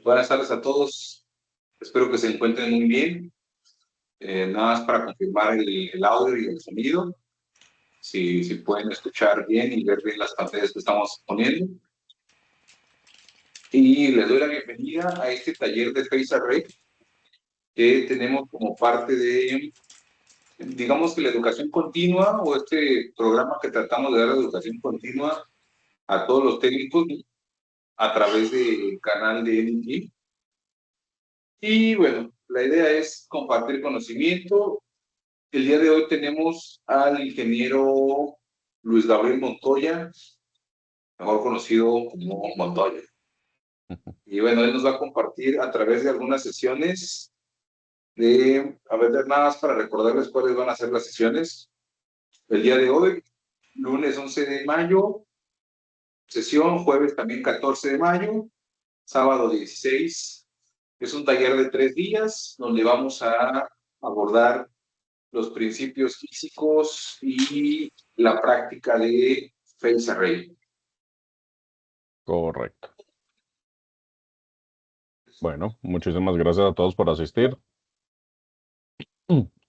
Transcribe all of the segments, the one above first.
Buenas tardes a todos. Espero que se encuentren muy bien. Nada más para confirmar el audio y el sonido. Si pueden escuchar bien y ver bien las pantallas que estamos poniendo. Y les doy la bienvenida a este taller de Face Array que tenemos como parte de, digamos que la educación continua o este programa que tratamos de dar educación continua a todos los técnicos a través del canal de NT. Y bueno, la idea es compartir conocimiento. El día de hoy tenemos al ingeniero Luis Gabriel Montoya, mejor conocido como Montoya. Y bueno, él nos va a compartir a través de algunas sesiones a ver, nada más para recordarles cuáles van a ser las sesiones. El día de hoy, lunes 11 de mayo, sesión, jueves también 14 de mayo, sábado 16. Es un taller de 3 días donde vamos a abordar los principios físicos y la práctica de Face Array. Correcto. Bueno, muchísimas gracias a todos por asistir.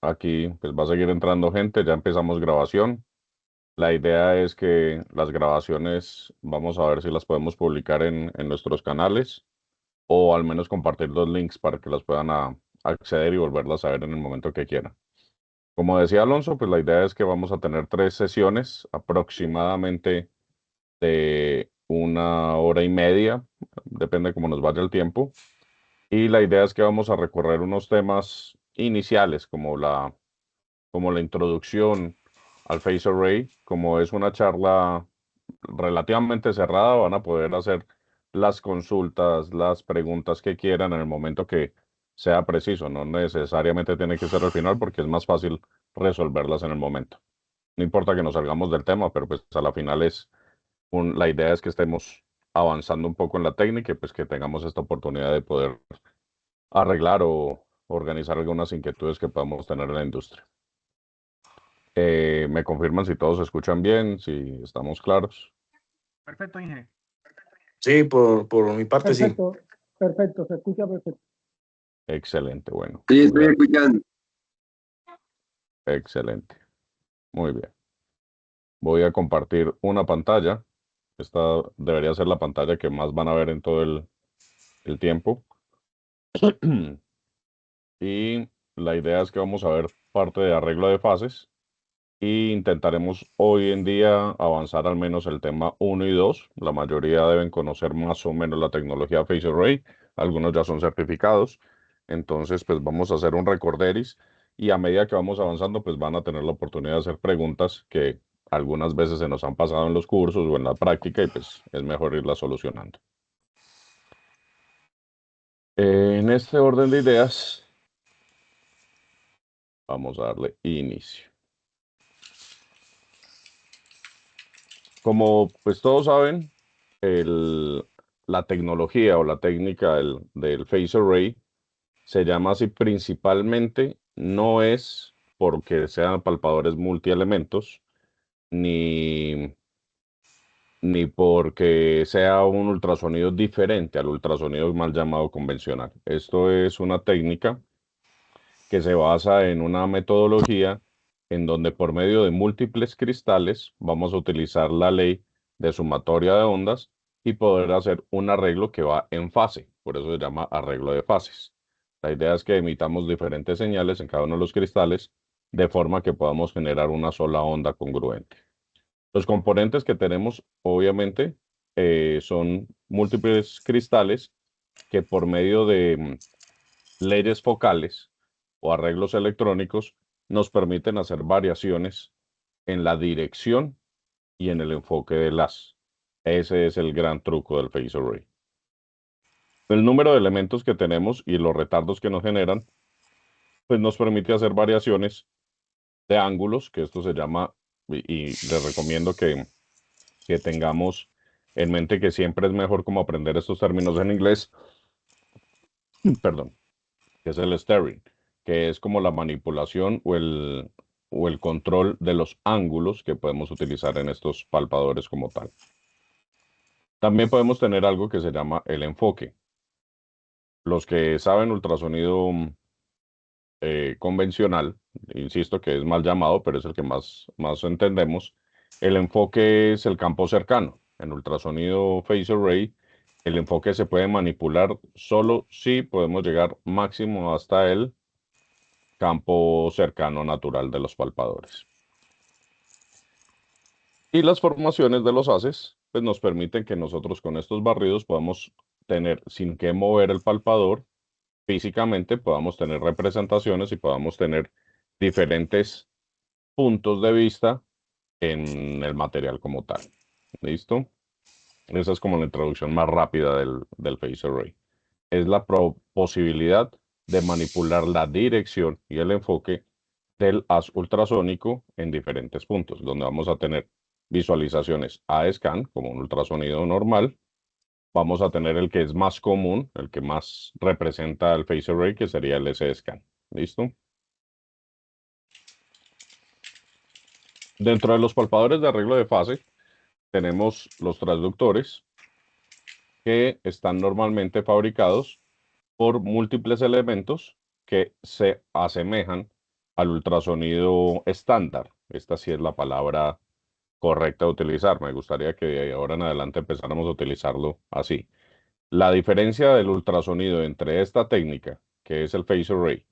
Aquí pues va a seguir entrando gente, ya empezamos grabación. La idea es que las grabaciones vamos a ver si las podemos publicar en nuestros canales o al menos compartir los links para que las puedan acceder y volverlas a ver en el momento que quieran. Como decía Alonso, pues la idea es que vamos a tener 3 sesiones aproximadamente de 1 hora y media, depende cómo nos vaya el tiempo. Y la idea es que vamos a recorrer unos temas iniciales como la introducción al Face Array. Como es una charla relativamente cerrada, van a poder hacer las consultas, las preguntas que quieran en el momento que sea preciso. No necesariamente tiene que ser al final porque es más fácil resolverlas en el momento. No importa que nos salgamos del tema, pero pues a la final la idea es que estemos avanzando un poco en la técnica y pues que tengamos esta oportunidad de poder arreglar o organizar algunas inquietudes que podamos tener en la industria. Me confirman si todos se escuchan bien, si estamos claros. Perfecto, Inge. Sí, por mi parte perfecto, sí. Perfecto, se escucha perfecto. Excelente, bueno. Sí, estoy escuchando. Excelente. Muy bien. Voy a compartir una pantalla. Esta debería ser la pantalla que más van a ver en todo el tiempo. Y la idea es que vamos a ver parte de arreglo de fases y intentaremos hoy en día avanzar al menos el tema 1 y 2. La mayoría deben conocer más o menos la tecnología Face Array, algunos ya son certificados. Entonces, pues vamos a hacer un recorderis y a medida que vamos avanzando, pues van a tener la oportunidad de hacer preguntas que algunas veces se nos han pasado en los cursos o en la práctica y pues es mejor irlas solucionando. En este orden de ideas, vamos a darle inicio. Como pues todos saben, la tecnología o la técnica del Face Array se llama así principalmente, no es porque sean palpadores multielementos, ni porque sea un ultrasonido diferente al ultrasonido mal llamado convencional. Esto es una técnica que se basa en una metodología en donde por medio de múltiples cristales vamos a utilizar la ley de sumatoria de ondas y poder hacer un arreglo que va en fase. Por eso se llama arreglo de fases. La idea es que emitamos diferentes señales en cada uno de los cristales de forma que podamos generar una sola onda congruente. Los componentes que tenemos, obviamente, son múltiples cristales que por medio de leyes focales o arreglos electrónicos nos permiten hacer variaciones en la dirección y en el enfoque del haz. Ese es el gran truco del Face Array. El número de elementos que tenemos y los retardos que nos generan, pues nos permite hacer variaciones de ángulos, que esto se llama, y les recomiendo que tengamos en mente que siempre es mejor como aprender estos términos en inglés, perdón, que es el steering, que es como la manipulación o el control de los ángulos que podemos utilizar en estos palpadores como tal. También podemos tener algo que se llama el enfoque. Los que saben ultrasonido convencional, insisto que es mal llamado, pero es el que más entendemos, el enfoque es el campo cercano. En ultrasonido phase array, el enfoque se puede manipular solo si podemos llegar máximo hasta el campo cercano natural de los palpadores. Y las formaciones de los haces pues nos permiten que nosotros con estos barridos podamos tener, sin que mover el palpador, físicamente podamos tener representaciones y podamos tener diferentes puntos de vista en el material como tal. ¿Listo? Esa es como la introducción más rápida del phase array. Es la posibilidad de manipular la dirección y el enfoque del haz ultrasónico en diferentes puntos, donde vamos a tener visualizaciones A-scan, como un ultrasonido normal. Vamos a tener el que es más común, el que más representa el phase array, que sería el S-scan. ¿Listo? Dentro de los palpadores de arreglo de fase, tenemos los transductores, que están normalmente fabricados por múltiples elementos que se asemejan al ultrasonido estándar. Esta sí es la palabra correcta a utilizar. Me gustaría que de ahora en adelante empezáramos a utilizarlo así. La diferencia del ultrasonido entre esta técnica, que es el phase array,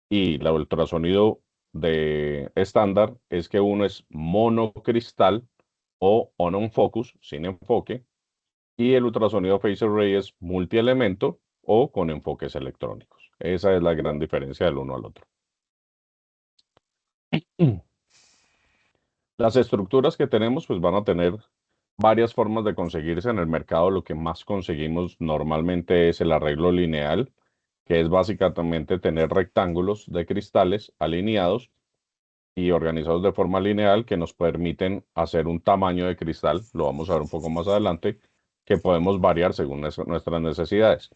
y la ultrasonido de estándar, es que uno es monocristal o on focus, sin enfoque, y el ultrasonido phase array es multielemento o con enfoques electrónicos. Esa es la gran diferencia del uno al otro. Las estructuras que tenemos pues van a tener varias formas de conseguirse en el mercado. Lo que más conseguimos normalmente es el arreglo lineal, que es básicamente tener rectángulos de cristales alineados y organizados de forma lineal que nos permiten hacer un tamaño de cristal, lo vamos a ver un poco más adelante, que podemos variar según nuestras necesidades.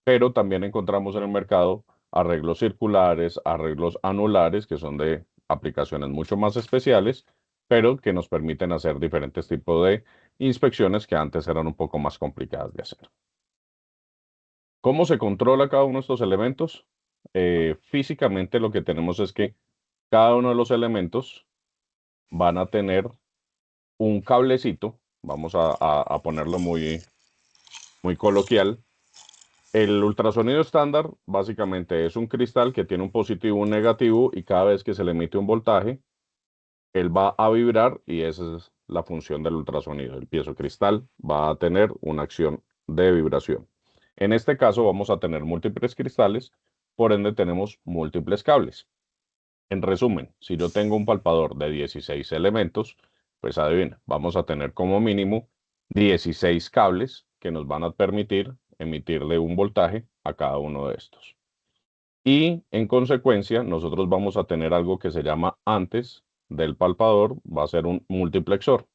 Pero también encontramos en el mercado arreglos circulares, arreglos anulares, que son de aplicaciones mucho más especiales, pero que nos permiten hacer diferentes tipos de inspecciones que antes eran un poco más complicadas de hacer. ¿Cómo se controla cada uno de estos elementos? Físicamente lo que tenemos es que cada uno de los elementos van a tener un cablecito, vamos a ponerlo muy coloquial. El ultrasonido estándar básicamente es un cristal que tiene un positivo y un negativo, y cada vez que se le emite un voltaje, él va a vibrar, y esa es la función del ultrasonido. El piezocristal va a tener una acción de vibración. En este caso vamos a tener múltiples cristales, por ende tenemos múltiples cables. En resumen, si yo tengo un palpador de 16 elementos, pues adivina, vamos a tener como mínimo 16 cables que nos van a permitir emitirle un voltaje a cada uno de estos. Y en consecuencia, nosotros vamos a tener algo que se llama, antes del palpador, va a ser un multiplexor.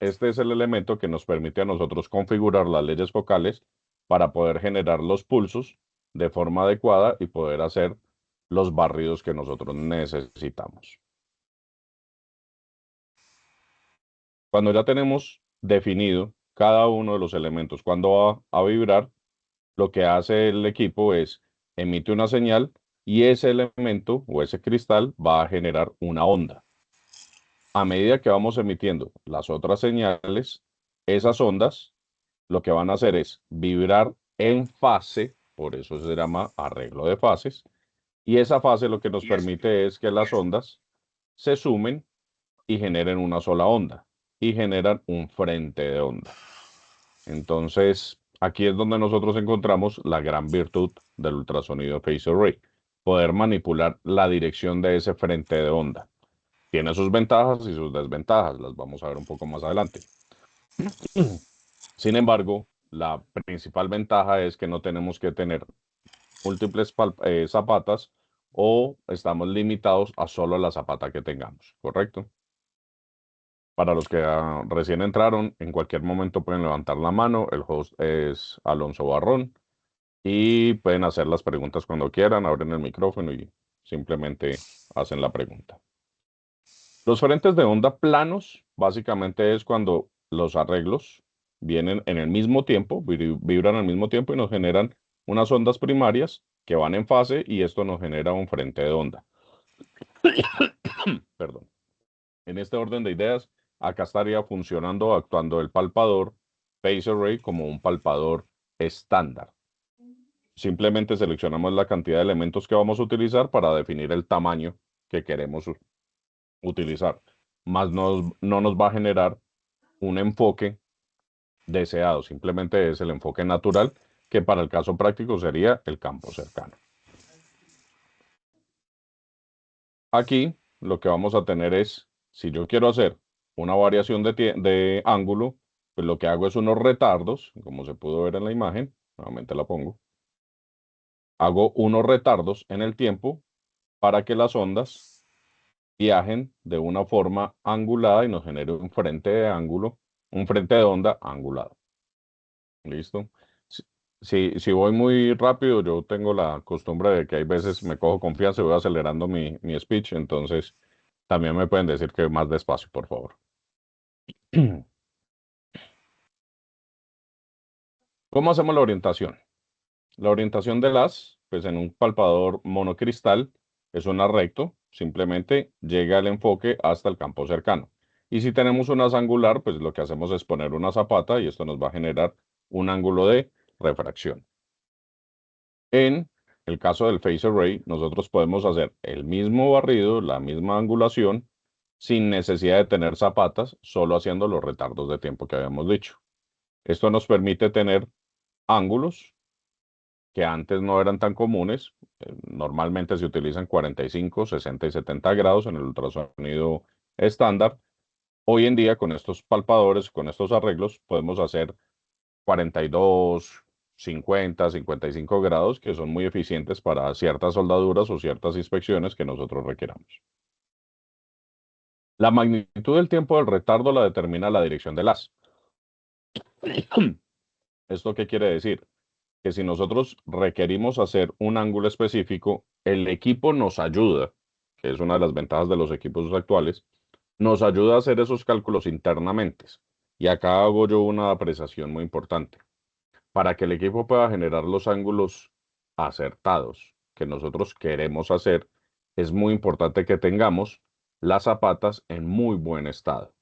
Este es el elemento que nos permite a nosotros configurar las leyes focales para poder generar los pulsos de forma adecuada y poder hacer los barridos que nosotros necesitamos. Cuando ya tenemos definido cada uno de los elementos cuando va a vibrar, lo que hace el equipo es emite una señal, y ese elemento o ese cristal va a generar una onda. A medida que vamos emitiendo las otras señales, esas ondas lo que van a hacer es vibrar en fase, por eso se llama arreglo de fases, y esa fase lo que nos permite es que las ondas se sumen y generen una sola onda, y generan un frente de onda. Entonces, aquí es donde nosotros encontramos la gran virtud del ultrasonido phase array, poder manipular la dirección de ese frente de onda. Tiene sus ventajas y sus desventajas, las vamos a ver un poco más adelante. Sin embargo, la principal ventaja es que no tenemos que tener múltiples zapatas, o estamos limitados a solo la zapata que tengamos, ¿correcto? Para los que recién entraron, en cualquier momento pueden levantar la mano. El host es Alonso Barrón y pueden hacer las preguntas cuando quieran, abren el micrófono y simplemente hacen la pregunta. Los frentes de onda planos básicamente es cuando los arreglos vienen en el mismo tiempo, vibran al mismo tiempo y nos generan unas ondas primarias que van en fase y esto nos genera un frente de onda. Perdón. En este orden de ideas, acá estaría funcionando, actuando el palpador phase array como un palpador estándar. Simplemente seleccionamos la cantidad de elementos que vamos a utilizar para definir el tamaño que queremos utilizar. Más no nos va a generar un enfoque deseado, simplemente es el enfoque natural, que para el caso práctico sería el campo cercano. Aquí lo que vamos a tener es, si yo quiero hacer una variación de ángulo, pues lo que hago es unos retardos, como se pudo ver en la imagen, nuevamente la pongo. Hago unos retardos en el tiempo para que las ondas viajen de una forma angulada y nos genere un frente de ángulo, un frente de onda angulado. ¿Listo? Si voy muy rápido, yo tengo la costumbre de que hay veces me cojo confianza y voy acelerando mi speech, entonces también me pueden decir que más despacio, por favor. ¿Cómo hacemos la orientación? La orientación de pues en un palpador monocristal es una recto, simplemente llega el enfoque hasta el campo cercano. Y si tenemos una angular, pues lo que hacemos es poner una zapata y esto nos va a generar un ángulo de refracción. En el caso del phase array, nosotros podemos hacer el mismo barrido, la misma angulación, sin necesidad de tener zapatas, solo haciendo los retardos de tiempo que habíamos dicho. Esto nos permite tener ángulos que antes no eran tan comunes. Normalmente se utilizan 45, 60 y 70 grados en el ultrasonido estándar. Hoy en día, con estos palpadores, con estos arreglos, podemos hacer 42, 50, 55 grados, que son muy eficientes para ciertas soldaduras o ciertas inspecciones que nosotros requeramos. La magnitud del tiempo del retardo la determina la dirección del haz. ¿Esto qué quiere decir? Que si nosotros requerimos hacer un ángulo específico, el equipo nos ayuda, que es una de las ventajas de los equipos actuales, nos ayuda a hacer esos cálculos internamente. Y acá hago yo una apreciación muy importante. Para que el equipo pueda generar los ángulos acertados que nosotros queremos hacer, es muy importante que tengamos las zapatas en muy buen estado.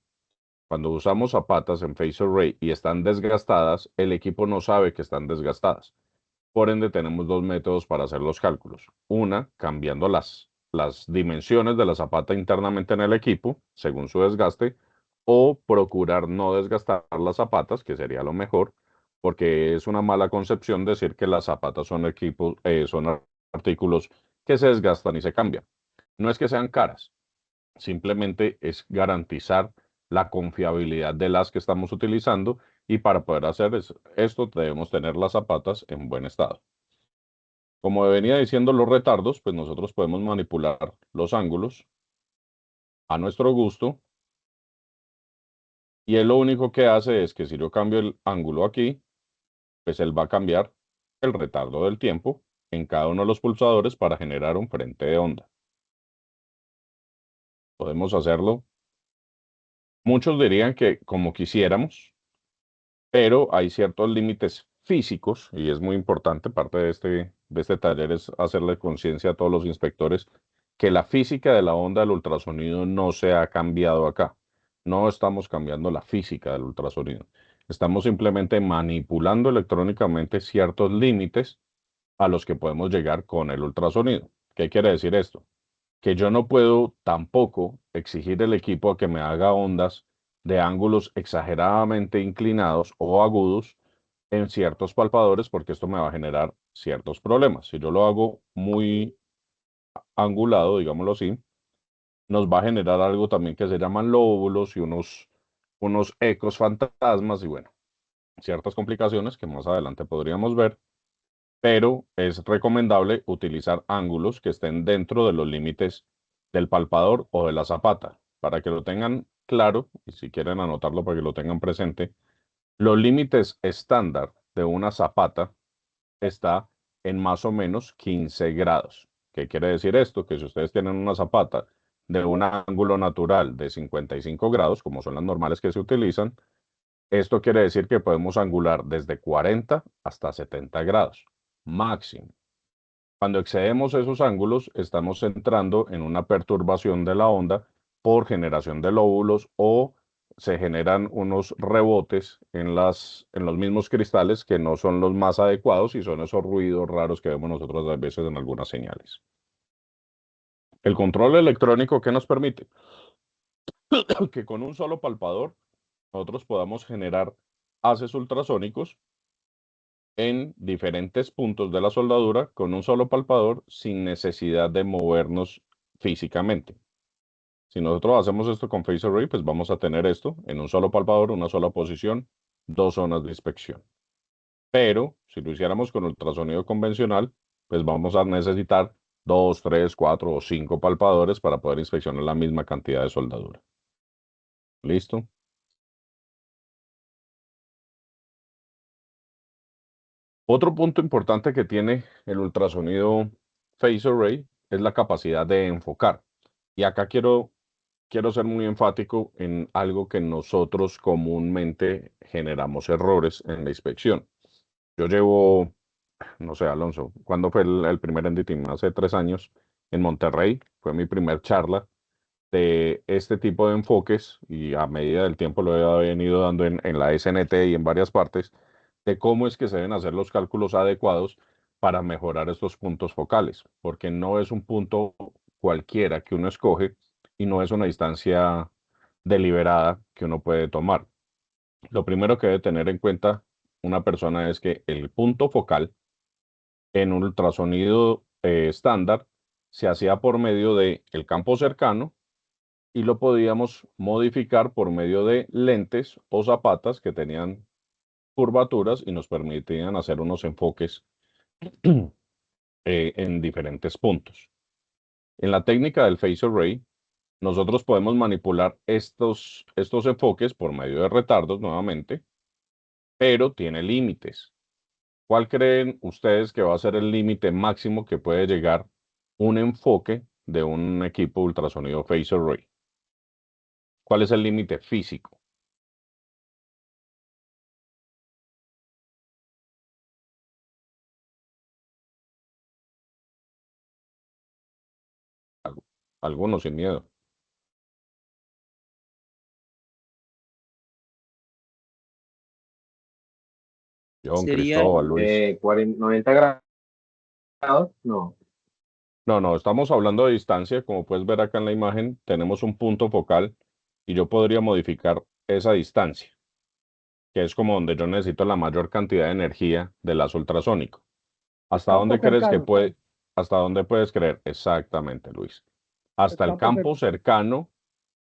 Cuando usamos zapatas en phase array y están desgastadas, el equipo no sabe que están desgastadas. Por ende, tenemos dos métodos para hacer los cálculos. Una, cambiando las dimensiones de la zapata internamente en el equipo, según su desgaste, o procurar no desgastar las zapatas, que sería lo mejor, porque es una mala concepción decir que las zapatas son son artículos que se desgastan y se cambian. No es que sean caras, simplemente es garantizar la confiabilidad de las que estamos utilizando y para poder hacer esto debemos tener las zapatas en buen estado. Como venía diciendo los retardos, pues nosotros podemos manipular los ángulos a nuestro gusto y él lo único que hace es que si yo cambio el ángulo aquí, pues él va a cambiar el retardo del tiempo en cada uno de los pulsadores para generar un frente de onda. Podemos hacerlo. Muchos dirían que como quisiéramos, pero hay ciertos límites físicos y es muy importante, parte de este taller es hacerle conciencia a todos los inspectores que la física de la onda del ultrasonido no se ha cambiado acá. No estamos cambiando la física del ultrasonido. Estamos simplemente manipulando electrónicamente ciertos límites a los que podemos llegar con el ultrasonido. ¿Qué quiere decir esto? Que yo no puedo tampoco exigir el equipo a que me haga ondas de ángulos exageradamente inclinados o agudos en ciertos palpadores porque esto me va a generar ciertos problemas. Si yo lo hago muy angulado, digámoslo así, nos va a generar algo también que se llaman lóbulos y unos ecos fantasmas y bueno, ciertas complicaciones que más adelante podríamos ver, pero es recomendable utilizar ángulos que estén dentro de los límites del palpador o de la zapata, para que lo tengan claro y si quieren anotarlo para que lo tengan presente. Los límites estándar de una zapata está en más o menos 15 grados. ¿Qué quiere decir esto? Que si ustedes tienen una zapata de un ángulo natural de 55 grados, como son las normales que se utilizan, Esto quiere decir que podemos angular desde 40 hasta 70 grados máximo. Cuando excedemos esos ángulos, estamos entrando en una perturbación de la onda por generación de lóbulos o se generan unos rebotes en los mismos cristales que no son los más adecuados y son esos ruidos raros que vemos nosotros a veces en algunas señales. El control electrónico, ¿qué nos permite? Que con un solo palpador nosotros podamos generar haces ultrasónicos en diferentes puntos de la soldadura con un solo palpador sin necesidad de movernos físicamente. Si nosotros hacemos esto con Phasor Ray, pues vamos a tener esto en un solo palpador, una sola posición, 2 zonas de inspección. Pero si lo hiciéramos con ultrasonido convencional, pues vamos a necesitar 2, 3, 4 o 5 palpadores para poder inspeccionar la misma cantidad de soldadura. ¿Listo? Otro punto importante que tiene el ultrasonido Phasor Ray es la capacidad de enfocar. Y acá quiero ser muy enfático en algo que nosotros comúnmente generamos errores en la inspección. Yo llevo, no sé, Alonso, ¿cuándo fue el primer NDT? Hace 3 años en Monterrey. Fue mi primer charla de este tipo de enfoques y a medida del tiempo lo he venido dando en la SNT y en varias partes de cómo es que se deben hacer los cálculos adecuados para mejorar estos puntos focales, porque no es un punto cualquiera que uno escoge y no es una distancia deliberada que uno puede tomar. Lo primero que debe tener en cuenta una persona es que el punto focal en un ultrasonido estándar se hacía por medio del campo cercano y lo podíamos modificar por medio de lentes o zapatas que tenían curvaturas y nos permitían hacer unos enfoques en diferentes puntos. En la técnica del Phasor Ray, nosotros podemos manipular estos enfoques por medio de retardos nuevamente, pero tiene límites. ¿Cuál creen ustedes que va a ser el límite máximo que puede llegar un enfoque de un equipo ultrasonido Phasor Ray? ¿Cuál es el límite físico? Algunos sin miedo. John, Sería Cristóbal, Luis. 90 grados, no. No, estamos hablando de distancia. Como puedes ver acá en la imagen, tenemos un punto focal y yo podría modificar esa distancia, que es como donde yo necesito la mayor cantidad de energía del lazo ultrasónico. ¿Hasta campo dónde crees que cercano. hasta dónde puedes creer? Exactamente, Luis. Hasta el campo campo cercano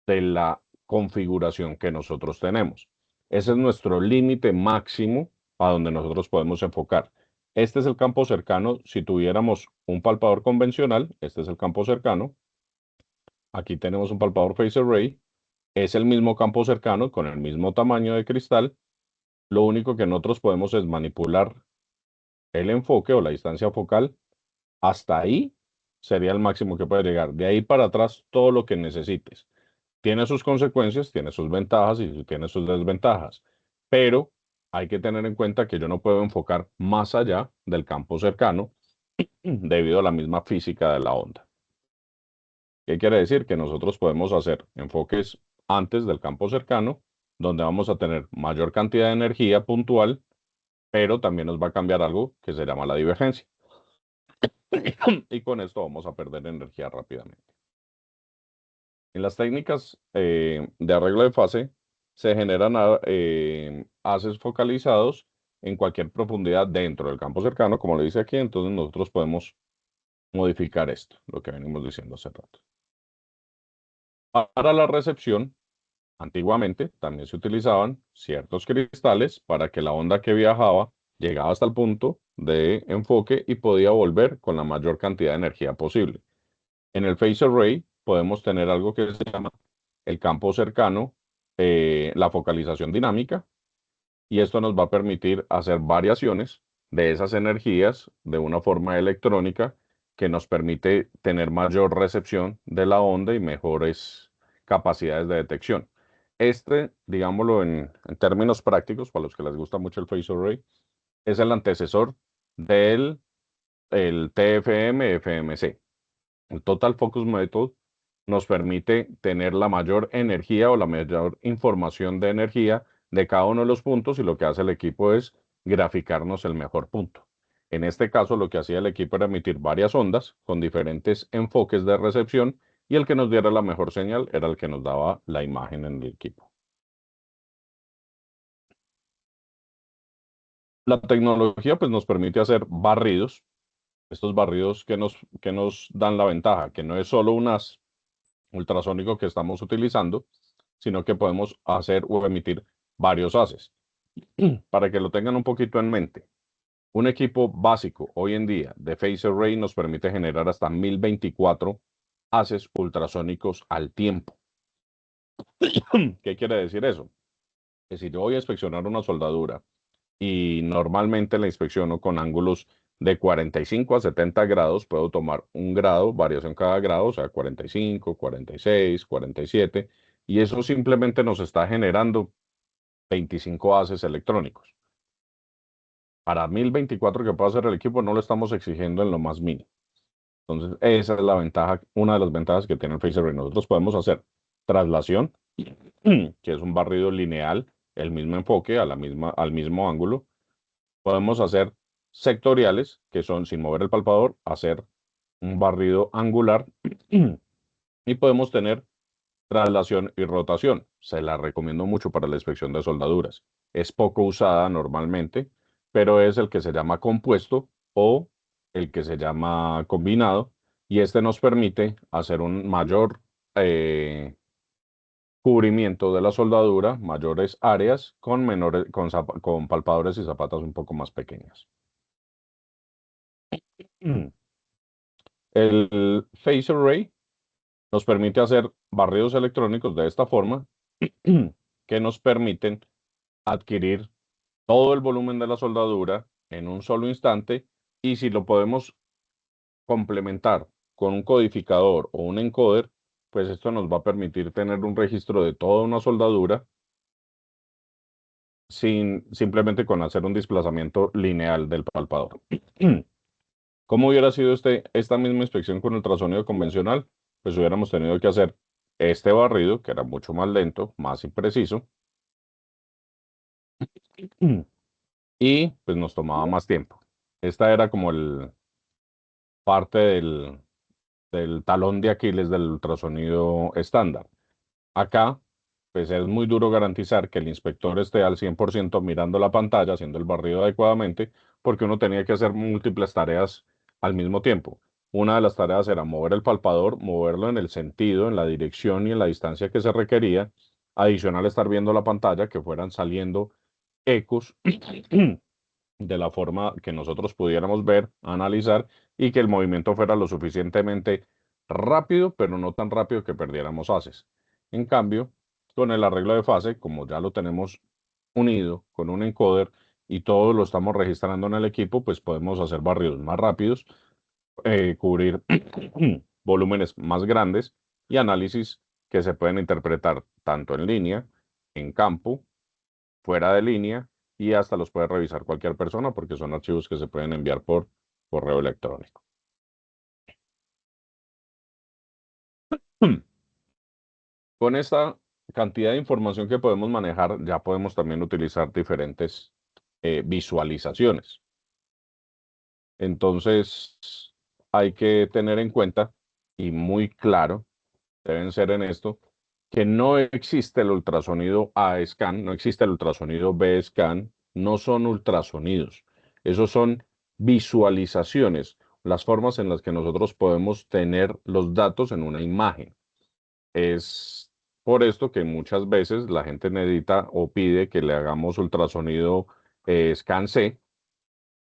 de la configuración que nosotros tenemos. Ese es nuestro límite máximo a donde nosotros podemos enfocar. Este es el campo cercano. Si tuviéramos un palpador convencional, este es el campo cercano. Aquí tenemos un palpador Phasor Ray. Es el mismo campo cercano con el mismo tamaño de cristal. Lo único que nosotros podemos es manipular el enfoque o la distancia focal. Hasta ahí sería el máximo que puede llegar. De ahí para atrás, todo lo que necesites. Tiene sus consecuencias, tiene sus ventajas y tiene sus desventajas. Pero hay que tener en cuenta que yo no puedo enfocar más allá del campo cercano debido a la misma física de la onda. ¿Qué quiere decir? Que nosotros podemos hacer enfoques antes del campo cercano, donde vamos a tener mayor cantidad de energía puntual, pero también nos va a cambiar algo que se llama la divergencia. Y con esto vamos a perder energía rápidamente. En las técnicas de arreglo de fase se generan haces focalizados en cualquier profundidad dentro del campo cercano, como le dice aquí, entonces nosotros podemos modificar esto, lo que venimos diciendo hace rato. Para la recepción, antiguamente también se utilizaban ciertos cristales para que la onda que viajaba llegaba hasta el punto de enfoque y podía volver con la mayor cantidad de energía posible. En el Phasor Ray podemos tener algo que se llama el campo cercano, la focalización dinámica, y esto nos va a permitir hacer variaciones de esas energías de una forma electrónica que nos permite tener mayor recepción de la onda y mejores capacidades de detección. digámoslo en términos prácticos, para los que les gusta mucho el phased array, es el antecesor del el TFM-FMC. El Total Focus Method nos permite tener la mayor energía o la mayor información de energía de cada uno de los puntos, y lo que hace el equipo es graficarnos el mejor punto. En este caso, lo que hacía el equipo era emitir varias ondas con diferentes enfoques de recepción, y el que nos diera la mejor señal era el que nos daba la imagen en el equipo. La tecnología pues nos permite hacer barridos. Estos barridos que nos dan la ventaja, que no es solo un haz ultrasónico que estamos utilizando, sino que podemos hacer o emitir varios haces. Para que lo tengan un poquito en mente, un equipo básico hoy en día de phased array nos permite generar hasta 1024 haces ultrasónicos al tiempo. ¿Qué quiere decir eso? Que si yo voy a inspeccionar una soldadura y normalmente la inspecciono con ángulos de 45 a 70 grados, puedo tomar un grado, variación cada grado, o sea, 45, 46, 47, y eso simplemente nos está generando 25 haces electrónicos. Para 1024 que puede hacer el equipo, no lo estamos exigiendo en lo más mínimo. Entonces, esa es la ventaja, una de las ventajas que tiene el phased array. Nosotros podemos hacer traslación, que es un barrido lineal, el mismo enfoque, al mismo ángulo. Podemos hacer sectoriales, que son sin mover el palpador, hacer un barrido angular, y podemos tener traslación y rotación. Se la recomiendo mucho para la inspección de soldaduras. Es poco usada normalmente, pero es el que se llama compuesto o el que se llama combinado, y este nos permite hacer un mayor cubrimiento de la soldadura, mayores áreas con con palpadores y zapatas un poco más pequeñas. El phased array nos permite hacer barridos electrónicos de esta forma, que nos permiten adquirir todo el volumen de la soldadura en un solo instante, y si lo podemos complementar con un codificador o un encoder, pues esto nos va a permitir tener un registro de toda una soldadura simplemente con hacer un desplazamiento lineal del palpador. ¿Cómo hubiera sido esta misma inspección con ultrasonido convencional? Pues hubiéramos tenido que hacer este barrido, que era mucho más lento, más impreciso, y pues nos tomaba más tiempo. Esta era como parte del talón de Aquiles del ultrasonido estándar. Acá, pues es muy duro garantizar que el inspector esté al 100% mirando la pantalla, haciendo el barrido adecuadamente, porque uno tenía que hacer múltiples tareas al mismo tiempo. Una de las tareas era mover el palpador, moverlo en el sentido, en la dirección y en la distancia que se requería. Adicional, estar viendo la pantalla, que fueran saliendo ecos de la forma que nosotros pudiéramos ver, analizar, y que el movimiento fuera lo suficientemente rápido, pero no tan rápido que perdiéramos haces. En cambio, con el arreglo de fase, como ya lo tenemos unido con un encoder y todo lo estamos registrando en el equipo, pues podemos hacer barridos más rápidos, cubrir volúmenes más grandes y análisis que se pueden interpretar tanto en línea, en campo, fuera de línea, y hasta los puede revisar cualquier persona, porque son archivos que se pueden enviar por correo electrónico. Con esta cantidad de información que podemos manejar, ya podemos también utilizar diferentes visualizaciones. Entonces, hay que tener en cuenta, y muy claro, deben ser en esto, que no existe el ultrasonido A-scan, no existe el ultrasonido B-scan, no son ultrasonidos. Esos son visualizaciones, las formas en las que nosotros podemos tener los datos en una imagen. Es por esto que muchas veces la gente necesita o pide que le hagamos ultrasonido scan C,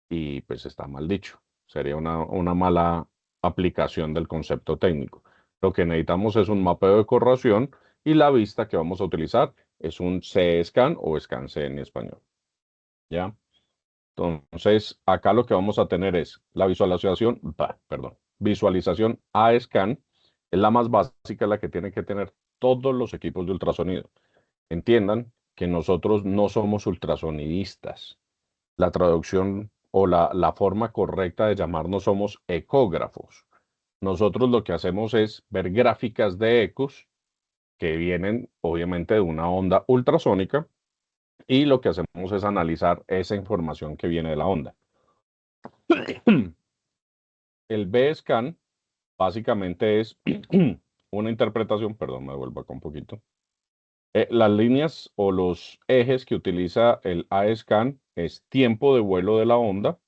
y pues está mal dicho. Sería una mala aplicación del concepto técnico. Lo que necesitamos es un mapeo de corrosión, y la vista que vamos a utilizar es un C-scan o scan C en español. ¿Ya? Entonces, acá lo que vamos a tener es la visualización A-scan, es la más básica, la que tienen que tener todos los equipos de ultrasonido. entiendan que nosotros no somos ultrasonidistas. La traducción o la forma correcta de llamarnos somos ecógrafos. Nosotros lo que hacemos es ver gráficas de ecos que vienen obviamente de una onda ultrasónica y lo que hacemos es analizar esa información que viene de la onda. El B-scan básicamente es una interpretación, perdón, me devuelvo acá un poquito. Las líneas o los ejes que utiliza el A-scan es tiempo de vuelo de la onda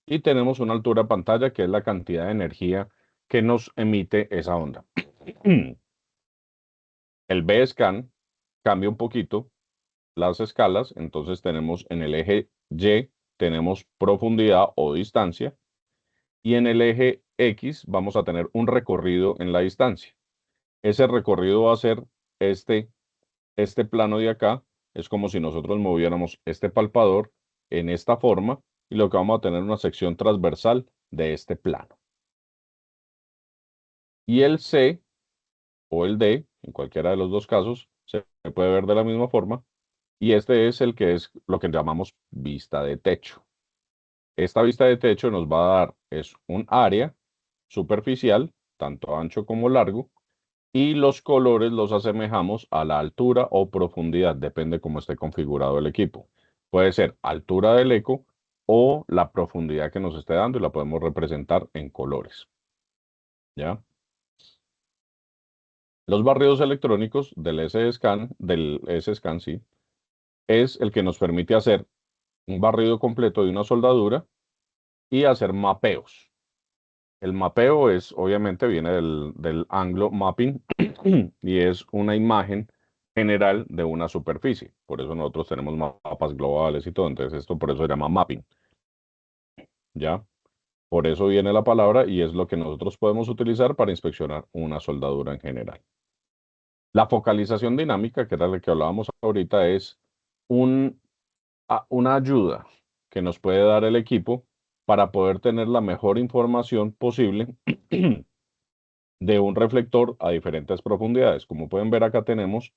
y tenemos una altura de pantalla que es la cantidad de energía que nos emite esa onda. El B-scan cambia un poquito las escalas, entonces tenemos en el eje Y, tenemos profundidad o distancia, y en el eje X vamos a tener un recorrido en la distancia. Ese recorrido va a ser este plano de acá, es como si nosotros moviéramos este palpador en esta forma, y lo que vamos a tener una sección transversal de este plano. Y el C o el D, en cualquiera de los dos casos, se puede ver de la misma forma, y este es el que es lo que llamamos vista de techo. Esta vista de techo nos va a dar es un área superficial, tanto ancho como largo, y los colores los asemejamos a la altura o profundidad, depende cómo esté configurado el equipo. Puede ser altura del eco o la profundidad que nos esté dando y la podemos representar en colores. ¿Ya? Los barridos electrónicos del S-Scan, sí, es el que nos permite hacer un barrido completo de una soldadura y hacer mapeos. El mapeo es, obviamente, viene del anglo mapping y es una imagen general de una superficie. Por eso nosotros tenemos mapas globales y todo. Entonces esto por eso se llama mapping. ¿Ya? Por eso viene la palabra y es lo que nosotros podemos utilizar para inspeccionar una soldadura en general. La focalización dinámica, que era la que hablábamos ahorita, es una ayuda que nos puede dar el equipo para poder tener la mejor información posible de un reflector a diferentes profundidades. Como pueden ver, acá tenemos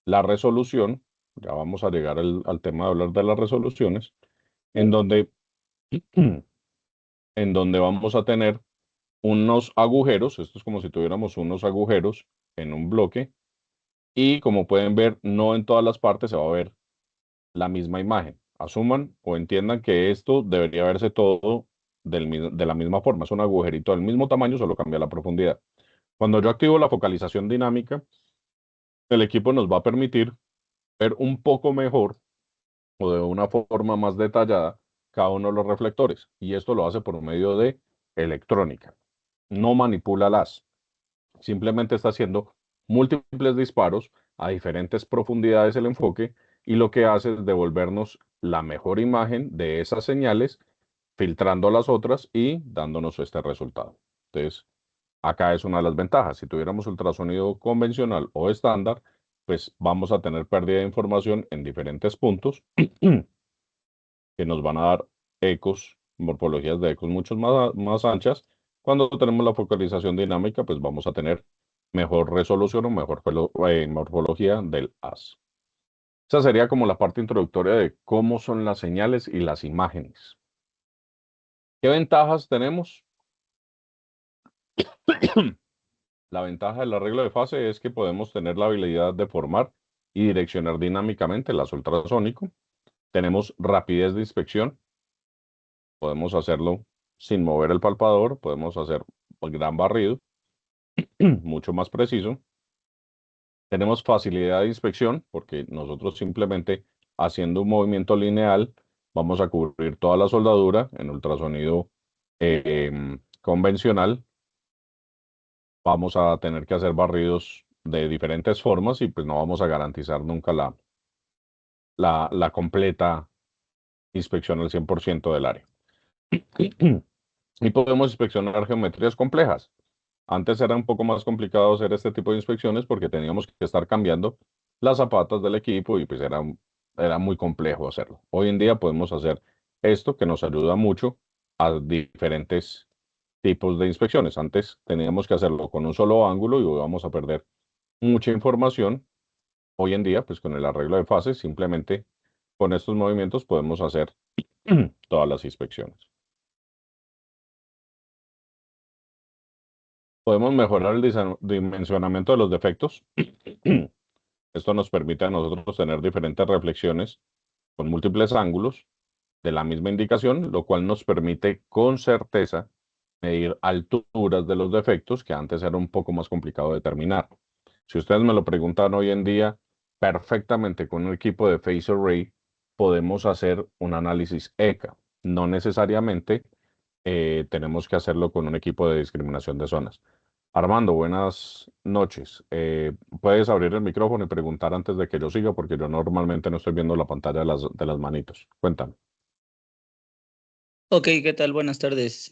la resolución. Ya vamos a llegar al tema de hablar de las resoluciones, en donde, en donde vamos a tener unos agujeros. Esto es como si tuviéramos unos agujeros en un bloque. Y como pueden ver, no en todas las partes se va a ver la misma imagen. Asuman o entiendan que esto debería verse todo de la misma forma. Es un agujerito del mismo tamaño, solo cambia la profundidad. Cuando yo activo la focalización dinámica, el equipo nos va a permitir ver un poco mejor o de una forma más detallada cada uno de los reflectores. Y esto lo hace por medio de electrónica. No manipula las. Simplemente está haciendo múltiples disparos a diferentes profundidades el enfoque y lo que hace es devolvernos la mejor imagen de esas señales, filtrando las otras y dándonos este resultado. Entonces, acá es una de las ventajas. Si tuviéramos ultrasonido convencional o estándar, pues vamos a tener pérdida de información en diferentes puntos que nos van a dar ecos, morfologías de ecos mucho más anchas. Cuando tenemos la focalización dinámica, pues vamos a tener mejor resolución o mejor morfología del haz. Esa sería como la parte introductoria de cómo son las señales y las imágenes. ¿Qué ventajas tenemos? La ventaja del arreglo de fase es que podemos tener la habilidad de formar y direccionar dinámicamente el haz ultrasónico. Tenemos rapidez de inspección. Podemos hacerlo sin mover el palpador. Podemos hacer el gran barrido, mucho más preciso. Tenemos facilidad de inspección porque nosotros simplemente haciendo un movimiento lineal vamos a cubrir toda la soldadura en ultrasonido convencional. Vamos a tener que hacer barridos de diferentes formas y pues no vamos a garantizar nunca la completa inspección al 100% del área. Y podemos inspeccionar geometrías complejas. Antes era un poco más complicado hacer este tipo de inspecciones porque teníamos que estar cambiando las zapatas del equipo y pues era muy complejo hacerlo. Hoy en día podemos hacer esto que nos ayuda mucho a diferentes tipos de inspecciones. Antes teníamos que hacerlo con un solo ángulo y hoy vamos a perder mucha información hoy en día, pues con el arreglo de fases, simplemente con estos movimientos podemos hacer todas las inspecciones. Podemos mejorar el dimensionamiento de los defectos. Esto nos permite a nosotros tener diferentes reflexiones con múltiples ángulos de la misma indicación, lo cual nos permite con certeza medir alturas de los defectos que antes era un poco más complicado de determinar. Si ustedes me lo preguntan hoy en día, perfectamente con un equipo de Phasor Array podemos hacer un análisis ECA. No necesariamente tenemos que hacerlo con un equipo de discriminación de zonas. Armando, buenas noches. Puedes abrir el micrófono y preguntar antes de que yo siga, porque yo normalmente no estoy viendo la pantalla de las manitos. Cuéntame. Ok, ¿qué tal? Buenas tardes,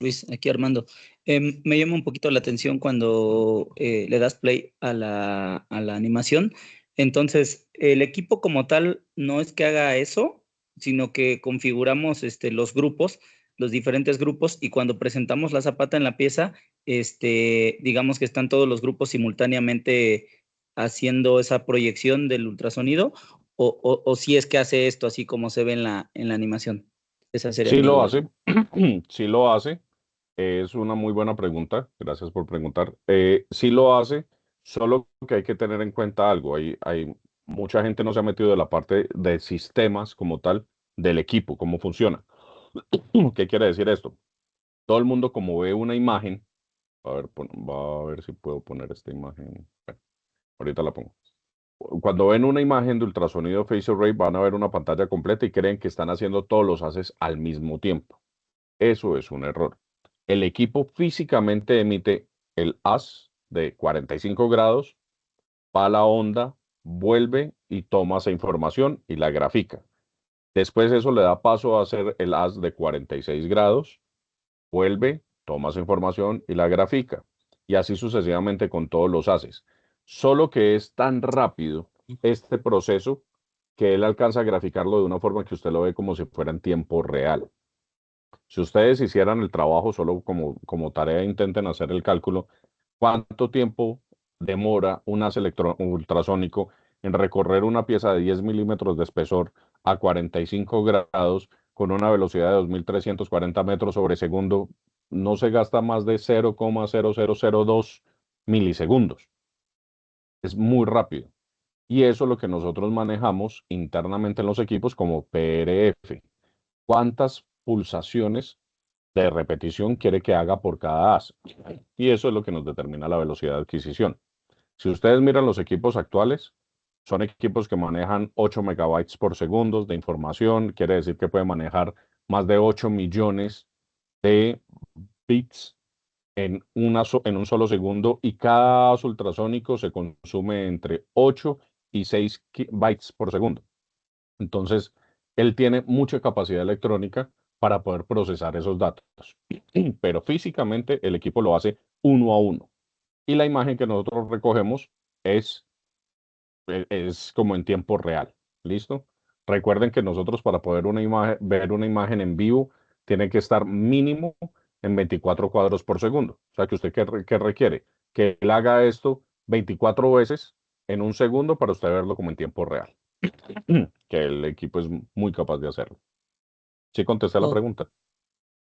Luis, aquí Armando. Me llama un poquito la atención cuando le das play a la animación. Entonces, el equipo como tal no es que haga eso, sino que configuramos los grupos, los diferentes grupos, y cuando presentamos la zapata en la pieza, digamos que están todos los grupos simultáneamente haciendo esa proyección del ultrasonido, o si es que hace esto así como se ve en la animación. Esa sería Sí mi lo duda. hace, sí lo hace. Es una muy buena pregunta. Gracias por preguntar. Sí lo hace, solo que hay que tener en cuenta algo. Hay mucha gente no se ha metido de la parte de sistemas como tal del equipo, cómo funciona. ¿Qué quiere decir esto? Todo el mundo como ve una imagen, a ver, va a ver si puedo poner esta imagen. Bueno, ahorita la pongo. Cuando ven una imagen de ultrasonido Phasor Array van a ver una pantalla completa y creen que están haciendo todos los haces al mismo tiempo. Eso es un error. El equipo físicamente emite el haz de 45 grados, va a la onda, vuelve y toma esa información y la grafica. Después eso le da paso a hacer el haz de 46 grados, vuelve, toma esa información y la grafica. Y así sucesivamente con todos los haces. Solo que es tan rápido este proceso que él alcanza a graficarlo de una forma que usted lo ve como si fuera en tiempo real. Si ustedes hicieran el trabajo solo como tarea, intenten hacer el cálculo, ¿cuánto tiempo demora un haz ultrasónico en recorrer una pieza de 10 milímetros de espesor a 45 grados con una velocidad de 2.340 metros sobre segundo? No se gasta más de 0,0002 milisegundos. Es muy rápido. Y eso es lo que nosotros manejamos internamente en los equipos como PRF. ¿Cuántas pulsaciones de repetición quiere que haga por cada haz? Y eso es lo que nos determina la velocidad de adquisición. Si ustedes miran los equipos actuales, son equipos que manejan 8 megabytes por segundo de información, quiere decir que puede manejar más de 8 millones de bits en un solo segundo, y cada haz ultrasónico se consume entre 8 y 6 bytes por segundo. Entonces, él tiene mucha capacidad electrónica para poder procesar esos datos, pero físicamente el equipo lo hace uno a uno. Y la imagen que nosotros recogemos es como en tiempo real. ¿Listo? Recuerden que nosotros para poder ver una imagen en vivo tiene que estar mínimo en 24 cuadros por segundo. O sea que usted ¿qué requiere? Que él haga esto 24 veces en un segundo para usted verlo como en tiempo real. Que el equipo es muy capaz de hacerlo. ¿Sí contesté la Oh, pregunta?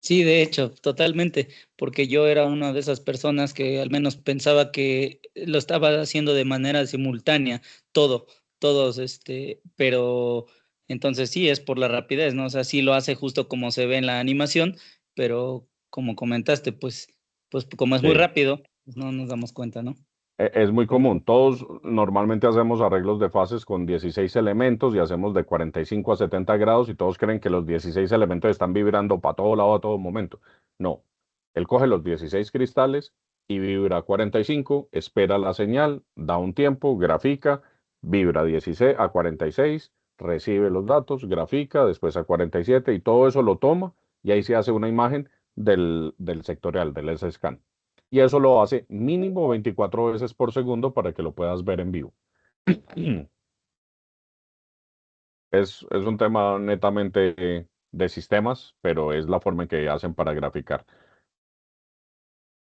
sí, de hecho, totalmente, porque yo era una de esas personas que al menos pensaba que lo estaba haciendo de manera simultánea, todos, pero entonces sí es por la rapidez, ¿no? O sea, sí lo hace justo como se ve en la animación, pero como comentaste, pues como es muy Sí. rápido, pues no nos damos cuenta, ¿no? Es muy común. Todos normalmente hacemos arreglos de fases con 16 elementos y hacemos de 45 a 70 grados y todos creen que los 16 elementos están vibrando para todo lado a todo momento. No. Él coge los 16 cristales y vibra 45, espera la señal, da un tiempo, grafica, vibra 16 a 46, recibe los datos, grafica, después a 47 y todo eso lo toma y ahí se hace una imagen del sectorial, del S-Scan. Y eso lo hace mínimo 24 veces por segundo para que lo puedas ver en vivo. Es un tema netamente de sistemas, pero es la forma en que hacen para graficar.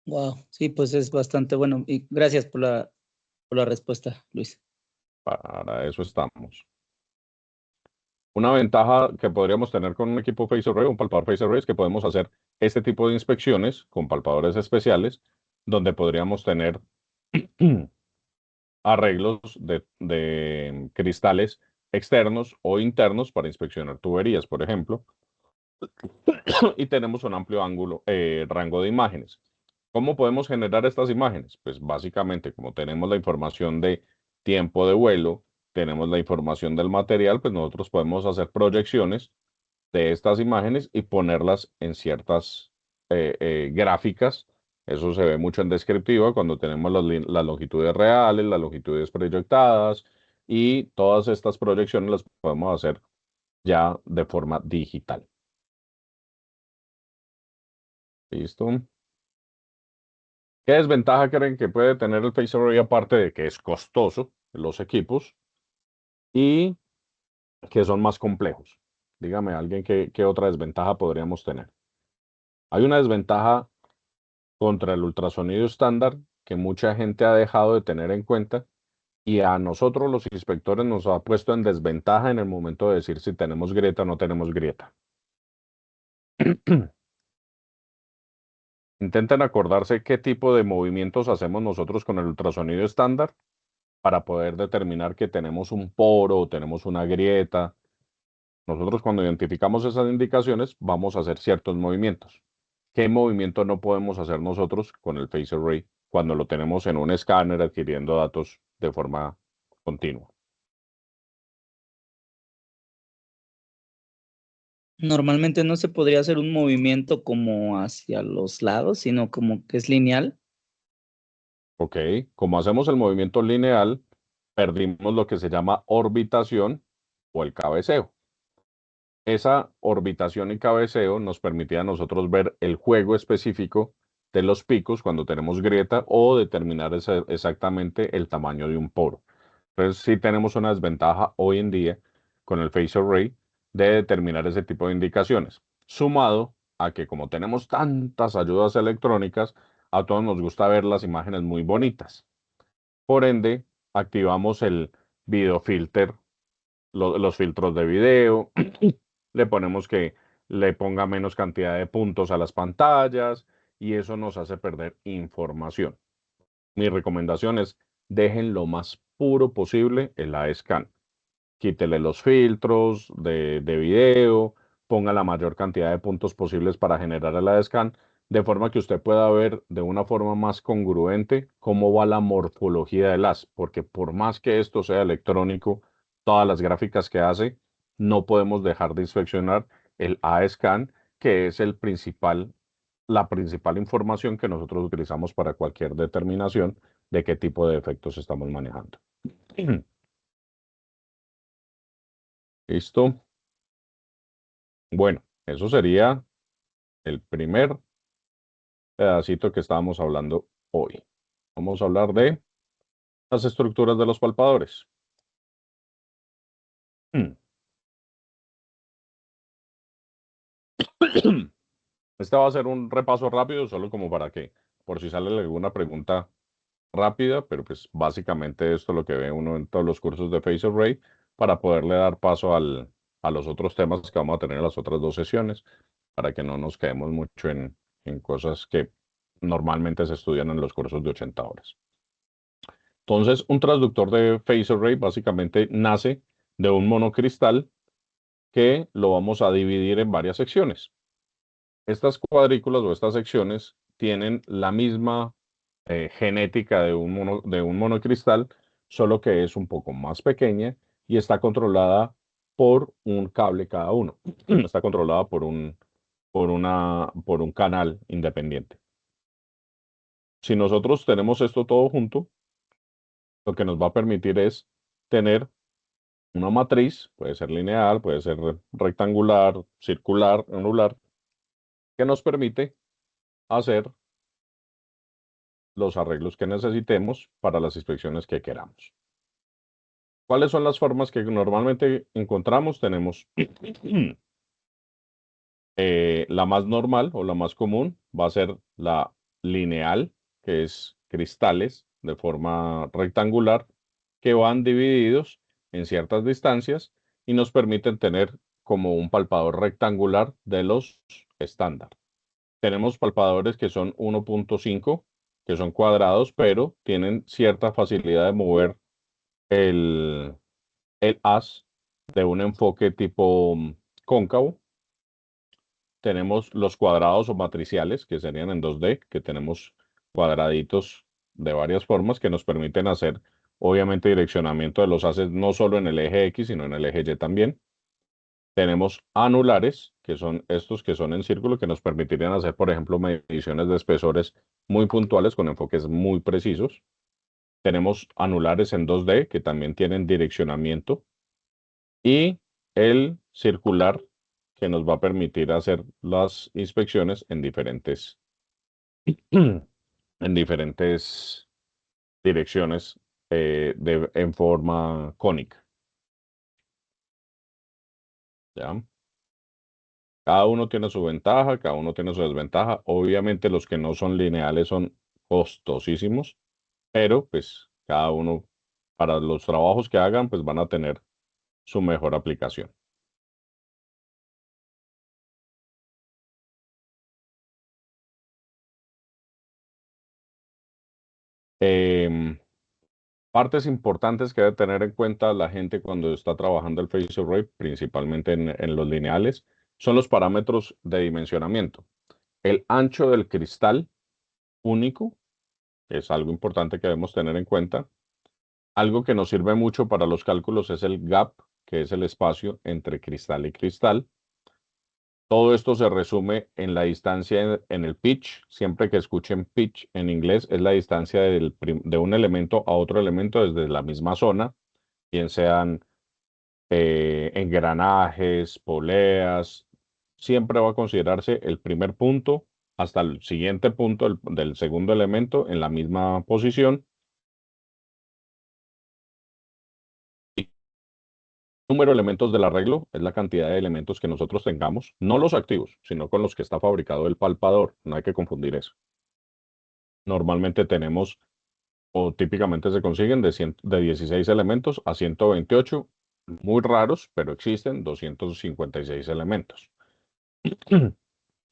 Wow, sí, pues es bastante bueno y gracias por la respuesta, Luis. Para eso estamos. Una ventaja que podríamos tener con un equipo Phase Array, un palpador Phase Array, es que podemos hacer este tipo de inspecciones con palpadores especiales, donde podríamos tener arreglos de cristales externos o internos para inspeccionar tuberías, por ejemplo, y tenemos un amplio rango de imágenes. ¿Cómo podemos generar estas imágenes? Pues básicamente, como tenemos la información de tiempo de vuelo, tenemos la información del material, pues nosotros podemos hacer proyecciones de estas imágenes y ponerlas en ciertas gráficas. Eso se ve mucho en descriptiva cuando tenemos las longitudes reales, las longitudes proyectadas, y todas estas proyecciones las podemos hacer ya de forma digital. ¿Listo? ¿Qué desventaja creen que puede tener el Phase Array, aparte de que es costoso los equipos y que son más complejos? Dígame alguien qué otra desventaja podríamos tener. Hay una desventaja contra el ultrasonido estándar que mucha gente ha dejado de tener en cuenta, y a nosotros los inspectores nos ha puesto en desventaja en el momento de decir si tenemos grieta o no tenemos grieta. Intenten acordarse qué tipo de movimientos hacemos nosotros con el ultrasonido estándar para poder determinar que tenemos un poro o tenemos una grieta. Nosotros, cuando identificamos esas indicaciones, vamos a hacer ciertos movimientos. ¿Qué movimiento no podemos hacer nosotros con el Phase Array cuando lo tenemos en un escáner adquiriendo datos de forma continua? Normalmente no se podría hacer un movimiento como hacia los lados, sino como que es lineal. Ok, como hacemos el movimiento lineal, perdimos lo que se llama orbitación o el cabeceo. Esa orbitación y cabeceo nos permitía a nosotros ver el juego específico de los picos cuando tenemos grieta, o determinar exactamente el tamaño de un poro. Entonces sí tenemos una desventaja hoy en día con el Phase Array de determinar ese tipo de indicaciones, sumado a que como tenemos tantas ayudas electrónicas, a todos nos gusta ver las imágenes muy bonitas. Por ende, activamos el video filter, los filtros de video, le ponemos que le ponga menos cantidad de puntos a las pantallas, y eso nos hace perder información. Mi recomendación es: dejen lo más puro posible el AESCAN. Quítele los filtros de video, ponga la mayor cantidad de puntos posibles para generar el AESCAN, de forma que usted pueda ver de una forma más congruente cómo va la morfología del haz, porque por más que esto sea electrónico, todas las gráficas que hace, no podemos dejar de inspeccionar el AESCAN, que es la principal información que nosotros utilizamos para cualquier determinación de qué tipo de efectos estamos manejando. ¿Listo? Bueno, eso sería el primer pedacito que estábamos hablando hoy. Vamos a hablar de las estructuras de los palpadores. Este va a ser un repaso rápido, solo como para que, por si sale alguna pregunta rápida, pero pues básicamente esto es lo que ve uno en todos los cursos de Phase Array, para poderle dar paso a los otros temas que vamos a tener en las otras 2 sesiones, para que no nos quedemos mucho en cosas que normalmente se estudian en los cursos de 80 horas. Entonces, un transductor de Phase Array básicamente nace de un monocristal que lo vamos a dividir en varias secciones. Estas cuadrículas o estas secciones tienen la misma genética de un monocristal, solo que es un poco más pequeña y está controlada por un cable cada uno. Está controlada por un canal independiente. Si nosotros tenemos esto todo junto, lo que nos va a permitir es tener una matriz, puede ser lineal, puede ser rectangular, circular, anular, que nos permite hacer los arreglos que necesitemos para las inspecciones que queramos. ¿Cuáles son las formas que normalmente encontramos? Tenemos la más normal o la más común, va a ser la lineal, que es cristales de forma rectangular que van divididos en ciertas distancias y nos permiten tener como un palpador rectangular de los estándar. Tenemos palpadores que son 1.5, que son cuadrados, pero tienen cierta facilidad de mover el haz de un enfoque tipo cóncavo. Tenemos los cuadrados o matriciales, que serían en 2D, que tenemos cuadraditos de varias formas que nos permiten hacer, obviamente, direccionamiento de los haces no solo en el eje X, sino en el eje Y también. Tenemos anulares, que son estos que son en círculo, que nos permitirían hacer, por ejemplo, mediciones de espesores muy puntuales con enfoques muy precisos. Tenemos anulares en 2D, que también tienen direccionamiento. Y el circular, que nos va a permitir hacer las inspecciones en diferentes direcciones en forma cónica. ¿Ya? Cada uno tiene su ventaja, cada uno tiene su desventaja. Obviamente los que no son lineales son costosísimos, pero pues cada uno, para los trabajos que hagan, pues van a tener su mejor aplicación. Partes importantes que debe tener en cuenta la gente cuando está trabajando el phase array, principalmente en los lineales, son los parámetros de dimensionamiento. El ancho del cristal único es algo importante que debemos tener en cuenta. Algo que nos sirve mucho para los cálculos es el gap, que es el espacio entre cristal y cristal. Todo esto se resume en la distancia en el pitch. Siempre que escuchen pitch en inglés, es la distancia de un elemento a otro elemento desde la misma zona, bien sean engranajes, poleas. Siempre va a considerarse el primer punto hasta el siguiente punto del segundo elemento en la misma posición. Número de elementos del arreglo es la cantidad de elementos que nosotros tengamos, no los activos, sino con los que está fabricado el palpador. No hay que confundir eso. Normalmente tenemos, o típicamente se consiguen de 16 elementos a 128, muy raros, pero existen 256 elementos.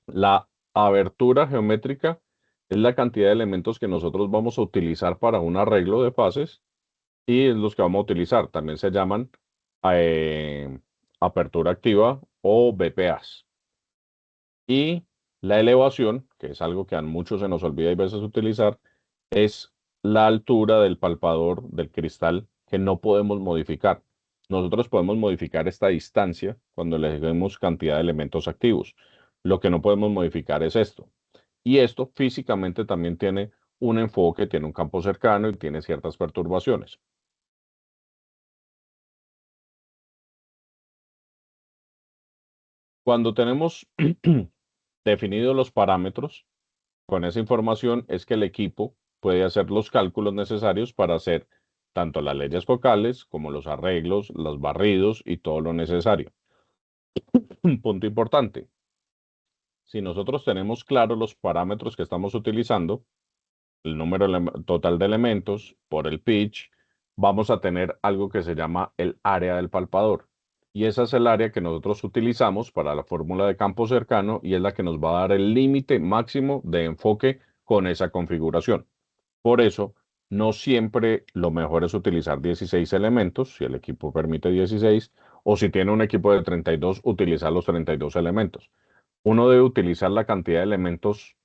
La abertura geométrica es la cantidad de elementos que nosotros vamos a utilizar para un arreglo de fases y es los que vamos a utilizar. También se llaman apertura activa o BPAs. Y la elevación, que es algo que a muchos se nos olvida y veces utilizar, es la altura del palpador del cristal que no podemos modificar. Nosotros podemos modificar esta distancia cuando le demos cantidad de elementos activos. Lo que no podemos modificar es esto. Y esto físicamente también tiene un enfoque, tiene un campo cercano y tiene ciertas perturbaciones. Cuando tenemos definidos los parámetros, con esa información es que el equipo puede hacer los cálculos necesarios para hacer tanto las leyes focales como los arreglos, los barridos y todo lo necesario. Un punto importante. Si nosotros tenemos claros los parámetros que estamos utilizando, el número total de elementos por el pitch, vamos a tener algo que se llama el área del palpador. Y esa es el área que nosotros utilizamos para la fórmula de campo cercano y es la que nos va a dar el límite máximo de enfoque con esa configuración. Por eso, no siempre lo mejor es utilizar 16 elementos, si el equipo permite 16, o si tiene un equipo de 32, utilizar los 32 elementos. Uno debe utilizar la cantidad de elementos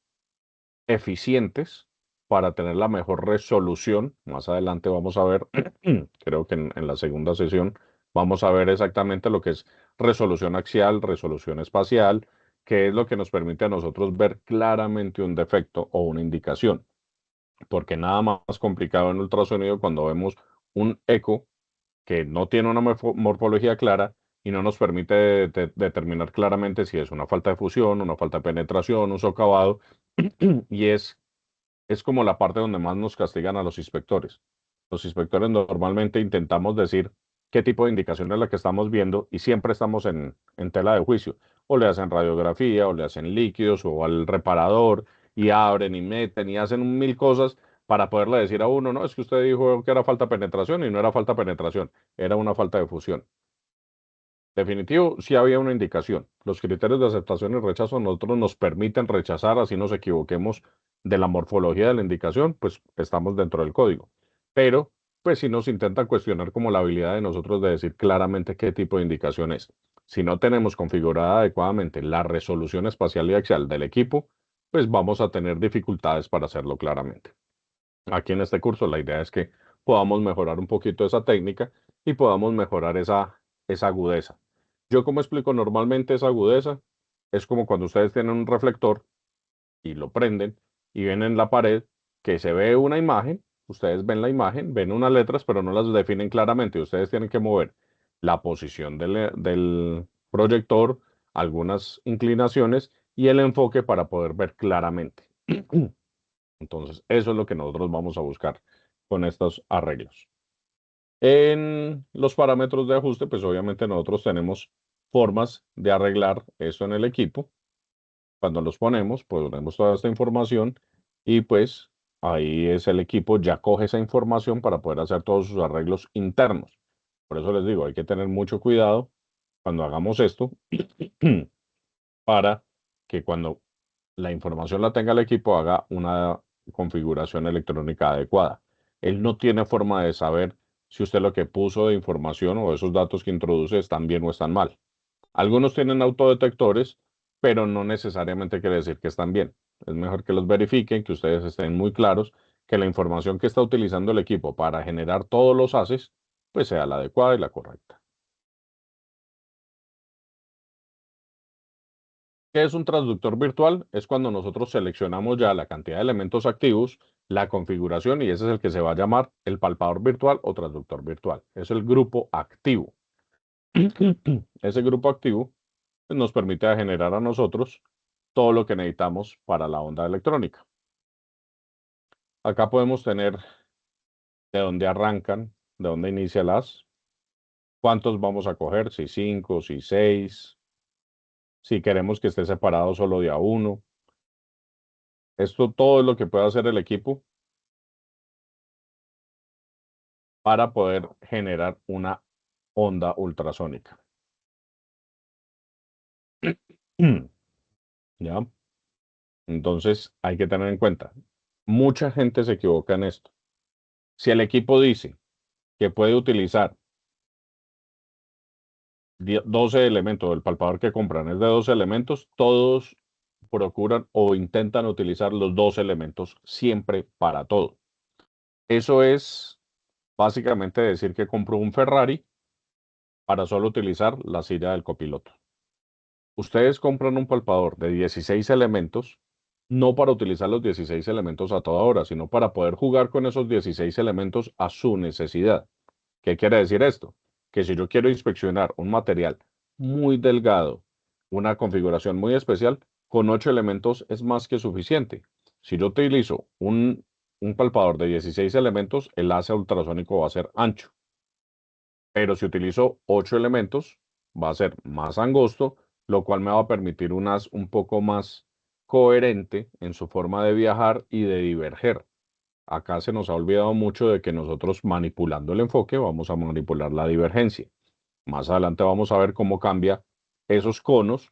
eficientes para tener la mejor resolución. Más adelante vamos a ver, creo que en la segunda sesión, vamos a ver exactamente lo que es resolución axial, resolución espacial, que es lo que nos permite a nosotros ver claramente un defecto o una indicación. Porque nada más complicado en ultrasonido cuando vemos un eco que no tiene una morfología clara y no nos permite determinar claramente si es una falta de fusión, una falta de penetración, un socavado, y es como la parte donde más nos castigan a los inspectores. Los inspectores normalmente intentamos decir qué tipo de indicación es la que estamos viendo y siempre estamos en tela de juicio. O le hacen radiografía, o le hacen líquidos, o al reparador, y abren y meten y hacen mil cosas para poderle decir a uno, no, es que usted dijo que era falta de penetración y no era falta de penetración, era una falta de fusión. Definitivo, sí había una indicación. Los criterios de aceptación y rechazo a nosotros nos permiten rechazar, así nos equivoquemos de la morfología de la indicación, pues estamos dentro del código. Pero, pues si nos intentan cuestionar como la habilidad de nosotros de decir claramente qué tipo de indicación es. Si no tenemos configurada adecuadamente la resolución espacial y axial del equipo, pues vamos a tener dificultades para hacerlo claramente. Aquí en este curso la idea es que podamos mejorar un poquito esa técnica y podamos mejorar esa agudeza. Yo como explico normalmente esa agudeza, es como cuando ustedes tienen un reflector y lo prenden y ven en la pared que se ve una imagen, ustedes ven la imagen, ven unas letras, pero no las definen claramente. Ustedes tienen que mover la posición del proyector, algunas inclinaciones y el enfoque para poder ver claramente. Entonces, eso es lo que nosotros vamos a buscar con estos arreglos. En los parámetros de ajuste, pues obviamente nosotros tenemos formas de arreglar eso en el equipo. Cuando los ponemos, pues ponemos toda esta información y pues ahí es el equipo ya coge esa información para poder hacer todos sus arreglos internos. Por eso les digo, hay que tener mucho cuidado cuando hagamos esto para que cuando la información la tenga el equipo haga una configuración electrónica adecuada. Él no tiene forma de saber si usted lo que puso de información o esos datos que introduce están bien o están mal. Algunos tienen autodetectores, pero no necesariamente quiere decir que están bien. Es mejor que los verifiquen, que ustedes estén muy claros que la información que está utilizando el equipo para generar todos los haces, pues sea la adecuada y la correcta. ¿Qué es un transductor virtual? Es cuando nosotros seleccionamos ya la cantidad de elementos activos, la configuración, y ese es el que se va a llamar el palpador virtual o transductor virtual. Es el grupo activo. Ese grupo activo nos permite generar a nosotros todo lo que necesitamos para la onda electrónica. Acá podemos tener de dónde arrancan, de dónde inicia las, cuántos vamos a coger, si 5, si 6, si queremos que esté separado solo de a uno. Esto todo es lo que puede hacer el equipo para poder generar una onda ultrasónica. ¿Ya? Entonces hay que tener en cuenta, mucha gente se equivoca en esto. Si el equipo dice que puede utilizar 12 elementos, el palpador que compran es de 12 elementos, todos procuran o intentan utilizar los 12 elementos siempre para todo. Eso es básicamente decir que compró un Ferrari para solo utilizar la silla del copiloto. Ustedes compran un palpador de 16 elementos, no para utilizar los 16 elementos a toda hora, sino para poder jugar con esos 16 elementos a su necesidad. ¿Qué quiere decir esto? Que si yo quiero inspeccionar un material muy delgado, una configuración muy especial, con 8 elementos es más que suficiente. Si yo utilizo un palpador de 16 elementos, el haz ultrasónico va a ser ancho. Pero si utilizo 8 elementos, va a ser más angosto, lo cual me va a permitir un haz un poco más coherente en su forma de viajar y de diverger. Acá se nos ha olvidado mucho de que nosotros manipulando el enfoque vamos a manipular la divergencia. Más adelante vamos a ver cómo cambia esos conos,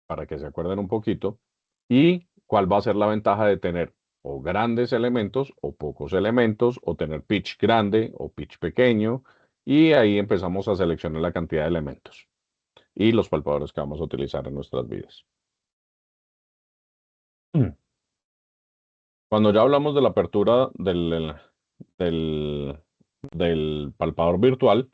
para que se acuerden un poquito, y cuál va a ser la ventaja de tener o grandes elementos o pocos elementos, o tener pitch grande o pitch pequeño, y ahí empezamos a seleccionar la cantidad de elementos y los palpadores que vamos a utilizar en nuestras vidas. Cuando ya hablamos de la apertura del palpador virtual,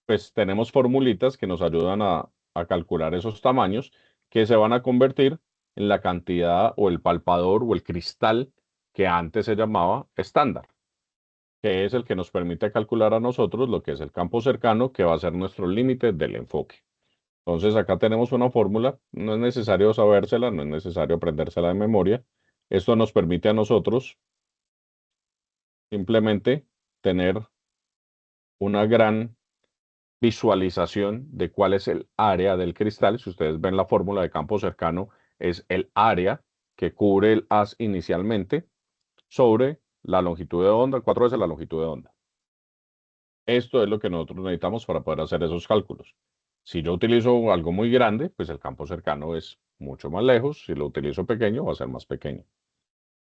pues tenemos formulitas que nos ayudan a calcular esos tamaños que se van a convertir en la cantidad o el palpador o el cristal que antes se llamaba estándar, que es el que nos permite calcular a nosotros lo que es el campo cercano, que va a ser nuestro límite del enfoque. Entonces acá tenemos una fórmula, no es necesario sabérsela, no es necesario aprendérsela de memoria. Esto nos permite a nosotros simplemente tener una gran visualización de cuál es el área del cristal. Si ustedes ven la fórmula de campo cercano, es el área que cubre el haz inicialmente sobre la longitud de onda, 4 veces la longitud de onda. Esto es lo que nosotros necesitamos para poder hacer esos cálculos. Si yo utilizo algo muy grande, pues el campo cercano es mucho más lejos. Si lo utilizo pequeño, va a ser más pequeño.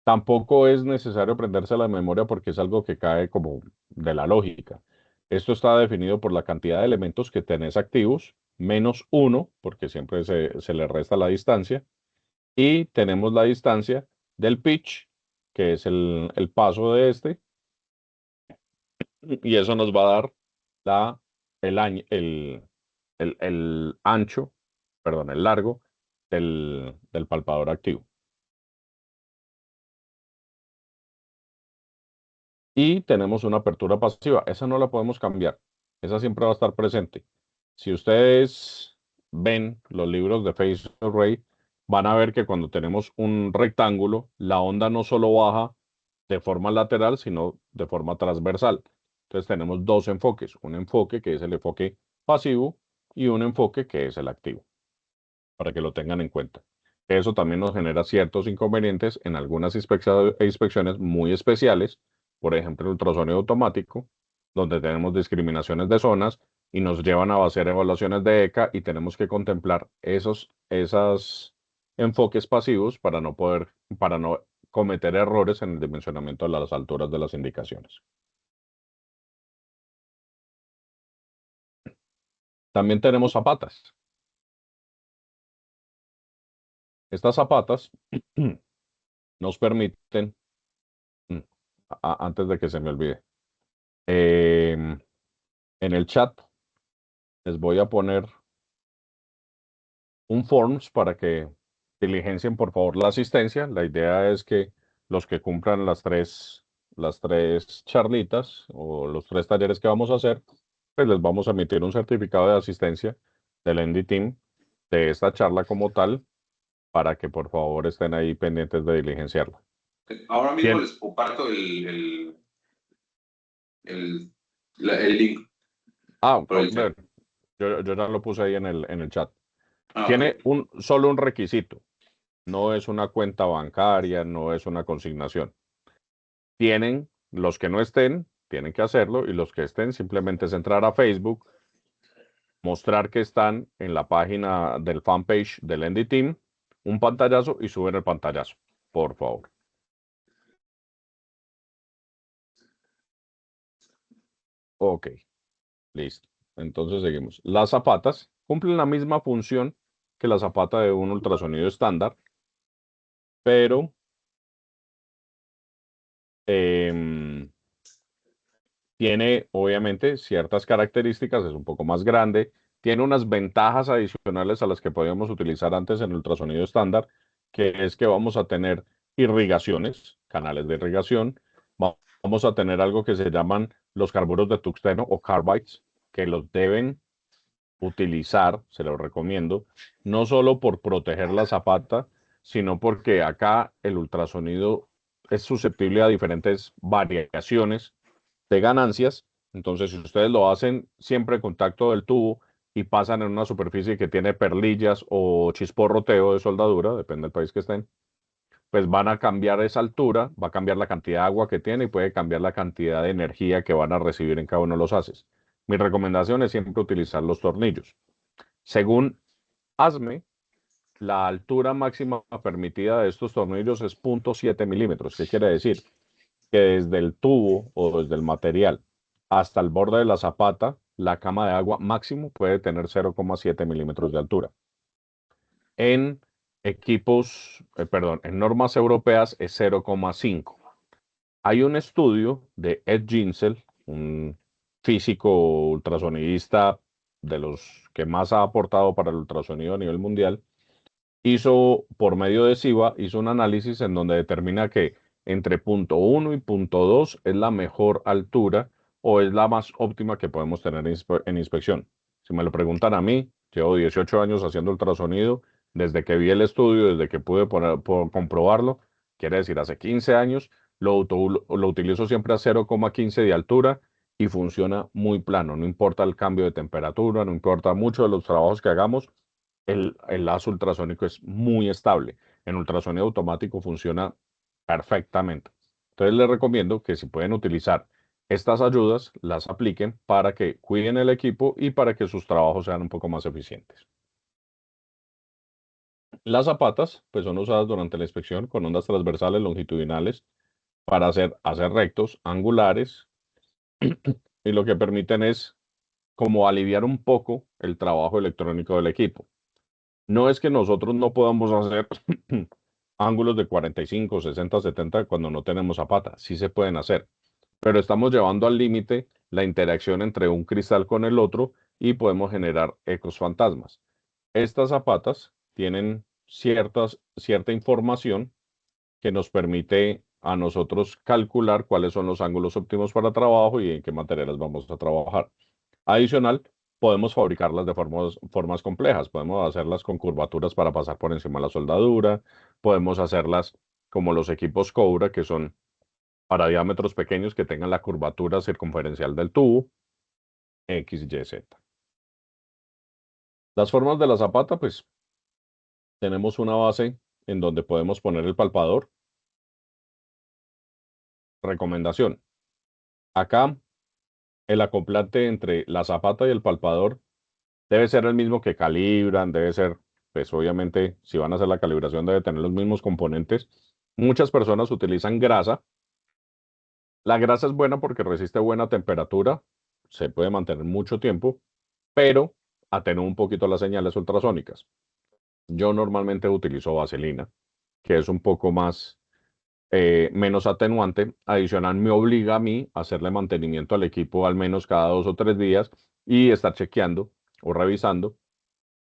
Tampoco es necesario aprenderse la memoria porque es algo que cae como de la lógica. Esto está definido por la cantidad de elementos que tenés activos, menos 1, porque siempre se le resta la distancia, y tenemos la distancia del pitch, que es el paso de este, y eso nos va a dar el ancho, perdón, el largo del palpador activo. Y tenemos una apertura pasiva. Esa no la podemos cambiar. Esa siempre va a estar presente. Si ustedes ven los libros de phase array, van a ver que cuando tenemos un rectángulo, la onda no solo baja de forma lateral, sino de forma transversal. Entonces tenemos dos enfoques. Un enfoque que es el enfoque pasivo y un enfoque que es el activo, para que lo tengan en cuenta. Eso también nos genera ciertos inconvenientes en algunas inspecciones muy especiales, por ejemplo, el ultrasonido automático, donde tenemos discriminaciones de zonas y nos llevan a hacer evaluaciones de ECA y tenemos que contemplar esos enfoques pasivos para no cometer errores en el dimensionamiento de las alturas de las indicaciones. También tenemos zapatas. Estas zapatas nos permiten, antes de que se me olvide, en el chat les voy a poner un forms para que diligencien por favor la asistencia. La idea es que los que cumplan las tres charlitas o los 3 talleres que vamos a hacer, pues les vamos a emitir un certificado de asistencia del ND Team de esta charla como tal, para que por favor estén ahí pendientes de diligenciarla. Ahora mismo Bien. les comparto el link. Por el chat. Yo ya lo puse ahí en el chat. Ah, Tiene vale. solo un requisito. No es una cuenta bancaria, no es una consignación. Los que no estén, tienen que hacerlo, y los que estén, simplemente es entrar a Facebook, mostrar que están en la página del fanpage del ND Team, un pantallazo y suben el pantallazo, por favor. Ok, listo. Entonces seguimos. Las zapatas cumplen la misma función que la zapata de un ultrasonido estándar, pero tiene obviamente ciertas características, es un poco más grande, tiene unas ventajas adicionales a las que podíamos utilizar antes en el ultrasonido estándar, que es que vamos a tener irrigaciones, canales de irrigación, vamos a tener algo que se llaman los carburos de tungsteno o carbides, que los deben utilizar, se los recomiendo, no solo por proteger la zapata, sino porque acá el ultrasonido es susceptible a diferentes variaciones de ganancias. Entonces, si ustedes lo hacen siempre en contacto del tubo y pasan en una superficie que tiene perlillas o chisporroteo de soldadura, depende del país que estén, pues van a cambiar esa altura, va a cambiar la cantidad de agua que tiene y puede cambiar la cantidad de energía que van a recibir en cada uno de los haces. Mi recomendación es siempre utilizar los tornillos. Según ASME, la altura máxima permitida de estos tornillos es 0.7 milímetros. ¿Qué quiere decir? Que desde el tubo o desde el material hasta el borde de la zapata, la cama de agua máximo puede tener 0.7 milímetros de altura. En en normas europeas es 0.5. Hay un estudio de Ed Ginsel, un físico ultrasonidista de los que más ha aportado para el ultrasonido a nivel mundial, por medio de SIVA, hizo un análisis en donde determina que entre 0.1 y 0.2 es la mejor altura o es la más óptima que podemos tener en inspección. Si me lo preguntan a mí, llevo 18 años haciendo ultrasonido, desde que vi el estudio, desde que pude comprobarlo, quiere decir hace 15 años, lo utilizo siempre a 0.15 de altura y funciona muy plano, no importa el cambio de temperatura, no importa mucho de los trabajos que hagamos, el lazo ultrasónico es muy estable. En ultrasonido automático funciona perfectamente. Entonces les recomiendo que si pueden utilizar estas ayudas, las apliquen para que cuiden el equipo y para que sus trabajos sean un poco más eficientes. Las zapatas pues son usadas durante la inspección con ondas transversales longitudinales para hacer rectos, angulares, y lo que permiten es como aliviar un poco el trabajo electrónico del equipo. No es que nosotros no podamos hacer ángulos de 45, 60, 70 cuando no tenemos zapata, sí se pueden hacer, pero estamos llevando al límite la interacción entre un cristal con el otro y podemos generar ecos fantasmas. Estas zapatas tienen cierta información que nos permite a nosotros calcular cuáles son los ángulos óptimos para trabajo y en qué materiales vamos a trabajar. Adicional, podemos fabricarlas de formas complejas. Podemos hacerlas con curvaturas para pasar por encima de la soldadura. Podemos hacerlas como los equipos Cobra, que son para diámetros pequeños que tengan la curvatura circunferencial del tubo, X, Y, Z. Las formas de la zapata, pues tenemos una base en donde podemos poner el palpador. Recomendación. Acá, el acoplante entre la zapata y el palpador debe ser el mismo que calibran, debe ser, pues obviamente, si van a hacer la calibración, debe tener los mismos componentes. Muchas personas utilizan grasa. La grasa es buena porque resiste buena temperatura, se puede mantener mucho tiempo, pero atenúa un poquito las señales ultrasónicas. Yo normalmente utilizo vaselina, que es un poco más, menos atenuante. Adicional, me obliga a mí a hacerle mantenimiento al equipo al menos cada 2 o 3 días y estar chequeando o revisando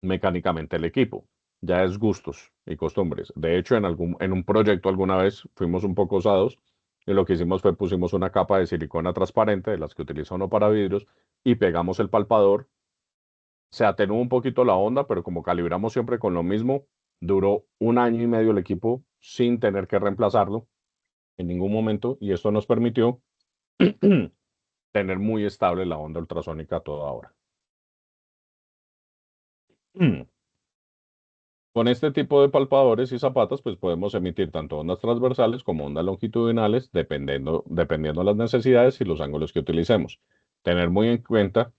mecánicamente el equipo. Ya es gustos y costumbres. De hecho, en un proyecto alguna vez fuimos un poco osados y lo que hicimos fue pusimos una capa de silicona transparente, de las que utiliza uno para vidrios, y pegamos el palpador. Se atenuó un poquito la onda, pero como calibramos siempre con lo mismo, duró 1 año y medio el equipo sin tener que reemplazarlo en ningún momento, y esto nos permitió tener muy estable la onda ultrasónica a toda hora. Con este tipo de palpadores y zapatas, pues podemos emitir tanto ondas transversales como ondas longitudinales, dependiendo las necesidades y los ángulos que utilicemos. Tener muy en cuenta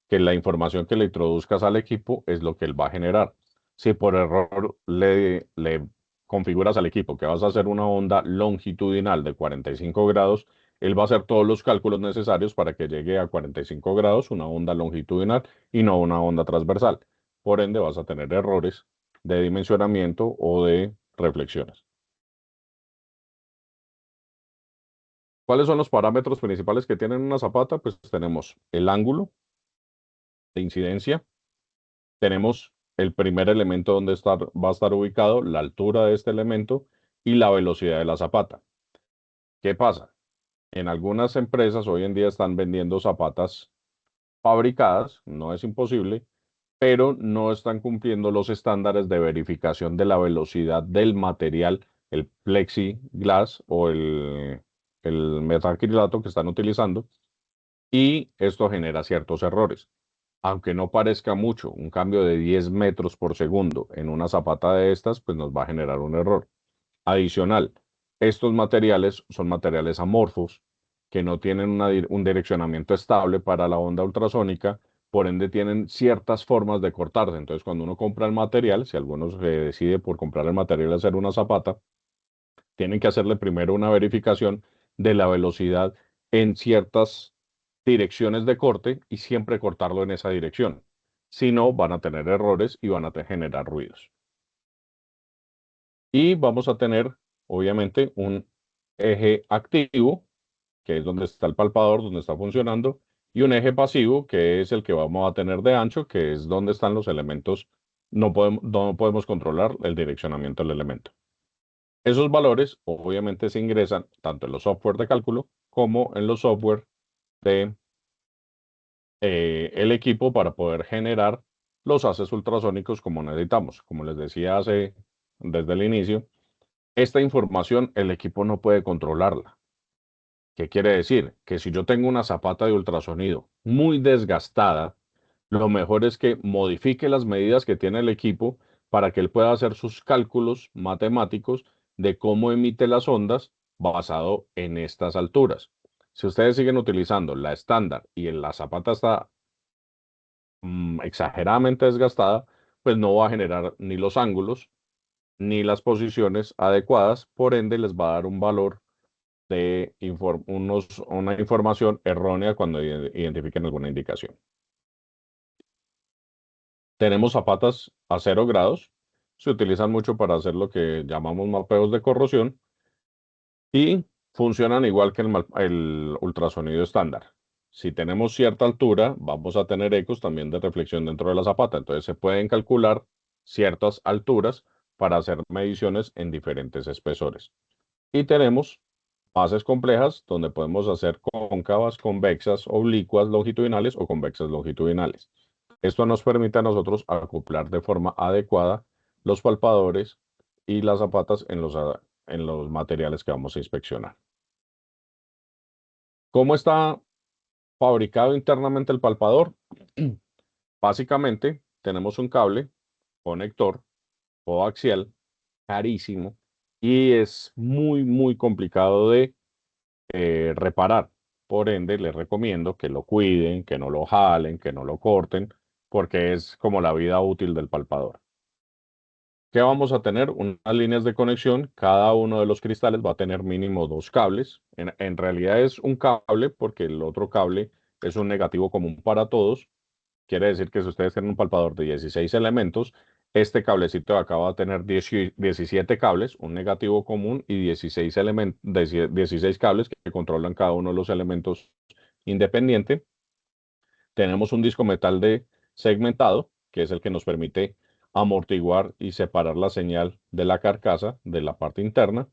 que la información que le introduzcas al equipo es lo que él va a generar. Si por error le configuras al equipo que vas a hacer una onda longitudinal de 45 grados, él va a hacer todos los cálculos necesarios para que llegue a 45 grados una onda longitudinal y no una onda transversal. Por ende, vas a tener errores de dimensionamiento o de reflexiones. ¿Cuáles son los parámetros principales que tienen una zapata? Pues tenemos el ángulo de incidencia, tenemos el primer elemento donde va a estar ubicado, la altura de este elemento y la velocidad de la zapata. ¿Qué pasa? En algunas empresas hoy en día están vendiendo zapatas fabricadas, no es imposible, pero no están cumpliendo los estándares de verificación de la velocidad del material, el plexiglass o el metacrilato que están utilizando, y esto genera ciertos errores. Aunque no parezca mucho, un cambio de 10 metros por segundo en una zapata de estas, pues nos va a generar un error. Adicional, estos materiales son materiales amorfos que no tienen un direccionamiento estable para la onda ultrasónica, por ende tienen ciertas formas de cortarse. Entonces, cuando uno compra el material, si alguno se decide por comprar el material y hacer una zapata, tienen que hacerle primero una verificación de la velocidad en ciertas direcciones de corte y siempre cortarlo en esa dirección. Si no, van a tener errores y van a generar ruidos. Y vamos a tener, obviamente, un eje activo, que es donde está el palpador, donde está funcionando, y un eje pasivo, que es el que vamos a tener de ancho, que es donde están los elementos. No podemos controlar el direccionamiento del elemento. Esos valores, obviamente, se ingresan tanto en los software de cálculo como en los software de el equipo para poder generar los haces ultrasónicos como necesitamos. Como les decía desde el inicio, esta información el equipo no puede controlarla. ¿Qué quiere decir? Que si yo tengo una zapata de ultrasonido muy desgastada, lo mejor es que modifique las medidas que tiene el equipo para que él pueda hacer sus cálculos matemáticos de cómo emite las ondas basado en estas alturas. Si ustedes siguen utilizando la estándar y la zapata está exageradamente desgastada, pues no va a generar ni los ángulos ni las posiciones adecuadas, por ende les va a dar un valor de una información errónea cuando identifiquen alguna indicación. Tenemos zapatas a 0 grados, se utilizan mucho para hacer lo que llamamos mapeos de corrosión y funcionan igual que el ultrasonido estándar. Si tenemos cierta altura, vamos a tener ecos también de reflexión dentro de la zapata, entonces se pueden calcular ciertas alturas para hacer mediciones en diferentes espesores. Y tenemos bases complejas donde podemos hacer cóncavas, convexas, oblicuas, longitudinales o convexas longitudinales. Esto nos permite a nosotros acoplar de forma adecuada los palpadores y las zapatas en los materiales que vamos a inspeccionar. ¿Cómo está fabricado internamente el palpador? Básicamente tenemos un cable conector coaxial carísimo y es muy complicado de reparar. Por ende, les recomiendo que lo cuiden, que no lo jalen, que no lo corten, porque es como la vida útil del palpador. ¿Qué vamos a tener? Unas líneas de conexión. Cada uno de los cristales va a tener mínimo 2 cables. En realidad es un cable porque el otro cable es un negativo común para todos. Quiere decir que si ustedes tienen un palpador de 16 elementos, este cablecito de acá va a tener 17 cables, un negativo común y 16 cables que controlan cada uno de los elementos independiente. Tenemos un disco metal de segmentado, que es el que nos permite amortiguar y separar la señal de la carcasa de la parte interna.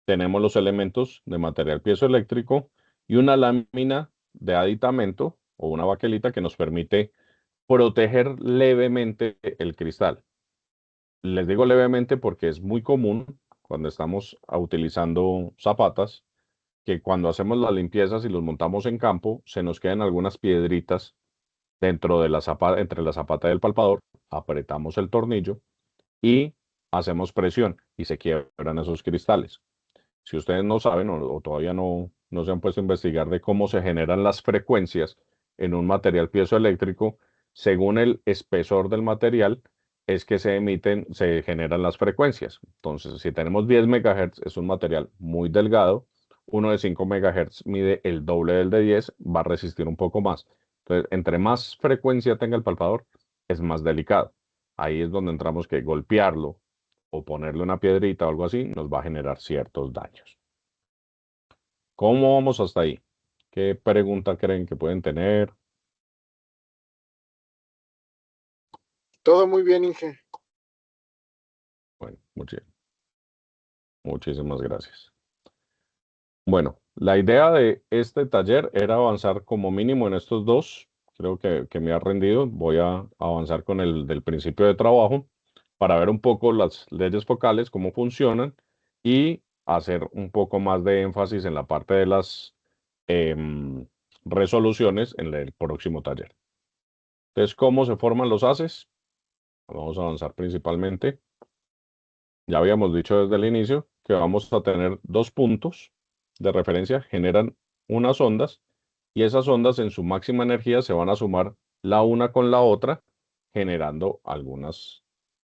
Tenemos los elementos de material piezoeléctrico y una lámina de aditamento o una baquelita que nos permite proteger levemente el cristal. Les digo levemente porque es muy común cuando estamos utilizando zapatas que cuando hacemos las limpiezas y los montamos en campo se nos quedan algunas piedritas dentro de la zapata, entre la zapata y el palpador, apretamos el tornillo y hacemos presión y se quiebran esos cristales. Si ustedes no saben o todavía no se han puesto a investigar de cómo se generan las frecuencias en un material piezoeléctrico, según el espesor del material, es que se generan las frecuencias. Entonces, si tenemos 10 MHz, es un material muy delgado. Uno de 5 MHz mide el doble del de 10, va a resistir un poco más. Entonces, entre más frecuencia tenga el palpador, es más delicado. Ahí es donde entramos que golpearlo o ponerle una piedrita o algo así nos va a generar ciertos daños. ¿Cómo vamos hasta ahí? ¿Qué pregunta creen que pueden tener? Todo muy bien, Inge. Bueno, muchísimas gracias. Bueno, la idea de este taller era avanzar como mínimo en estos dos. Creo que me ha rendido. Voy a avanzar con el del principio de trabajo para ver un poco las leyes focales, cómo funcionan y hacer un poco más de énfasis en la parte de las resoluciones en el próximo taller. Entonces, ¿cómo se forman los haces? Vamos a avanzar principalmente. Ya habíamos dicho desde el inicio que vamos a tener 2 puntos de referencia, generan unas ondas y esas ondas en su máxima energía se van a sumar la una con la otra, generando algunas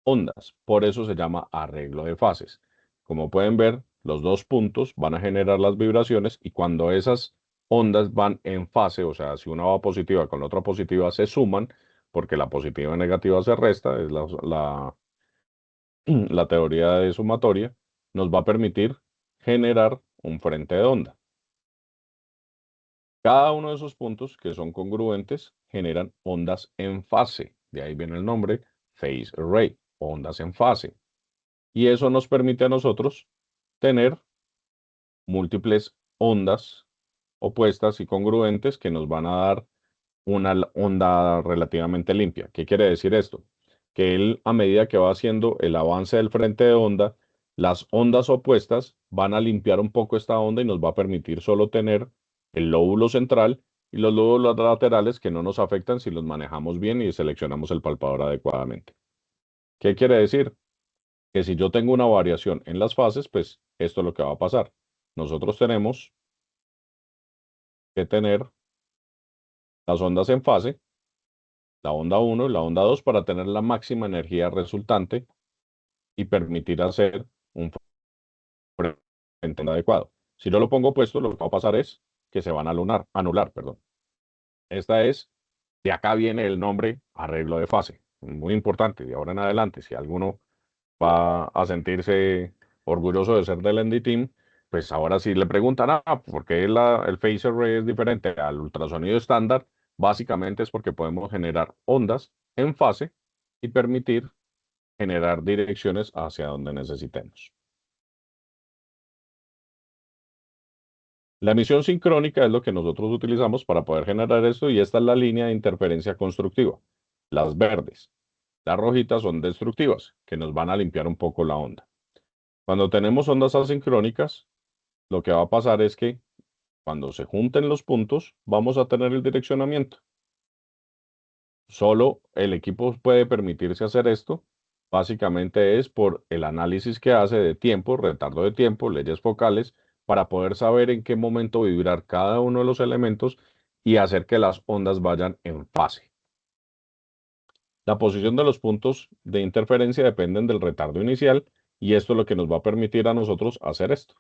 ondas. Por eso se llama arreglo de fases. Como pueden ver, los 2 puntos van a generar las vibraciones y cuando esas ondas van en fase, o sea, si una va positiva con la otra positiva, se suman, porque la positiva y negativa se resta, es la teoría de sumatoria, nos va a permitir generar un frente de onda. Cada uno de esos puntos que son congruentes generan ondas en fase. De ahí viene el nombre phase array, ondas en fase. Y eso nos permite a nosotros tener múltiples ondas opuestas y congruentes que nos van a dar una onda relativamente limpia. ¿Qué quiere decir esto? Que él, a medida que va haciendo el avance del frente de onda, las ondas opuestas van a limpiar un poco esta onda y nos va a permitir solo tener el lóbulo central y los lóbulos laterales que no nos afectan si los manejamos bien y seleccionamos el palpador adecuadamente. ¿Qué quiere decir? Que si yo tengo una variación en las fases, pues esto es lo que va a pasar. nosotros tenemos que tener las ondas en fase, la onda 1 y la onda 2, para tener la máxima energía resultante y permitir hacer un frente adecuado. Si no lo pongo puesto, lo que va a pasar es que se van a anular, perdón. De acá viene el nombre arreglo de fase. Muy importante, de ahora en adelante, si alguno va a sentirse orgulloso de ser del Endy Team, pues ahora sí le preguntan, ¿por qué el phase array es diferente al ultrasonido estándar? Básicamente es porque podemos generar ondas en fase y permitir generar direcciones hacia donde necesitemos. La emisión sincrónica es lo que nosotros utilizamos para poder generar esto, y esta es la línea de interferencia constructiva. Las verdes. Las rojitas son destructivas, que nos van a limpiar un poco la onda. Cuando tenemos ondas asincrónicas, lo que va a pasar es que cuando se junten los puntos, vamos a tener el direccionamiento. Solo el equipo puede permitirse hacer esto. Básicamente es por el análisis que hace de tiempo, retardo de tiempo, leyes focales, para poder saber en qué momento vibrar cada uno de los elementos y hacer que las ondas vayan en fase. La posición de los puntos de interferencia dependen del retardo inicial, y esto es lo que nos va a permitir a nosotros hacer esto.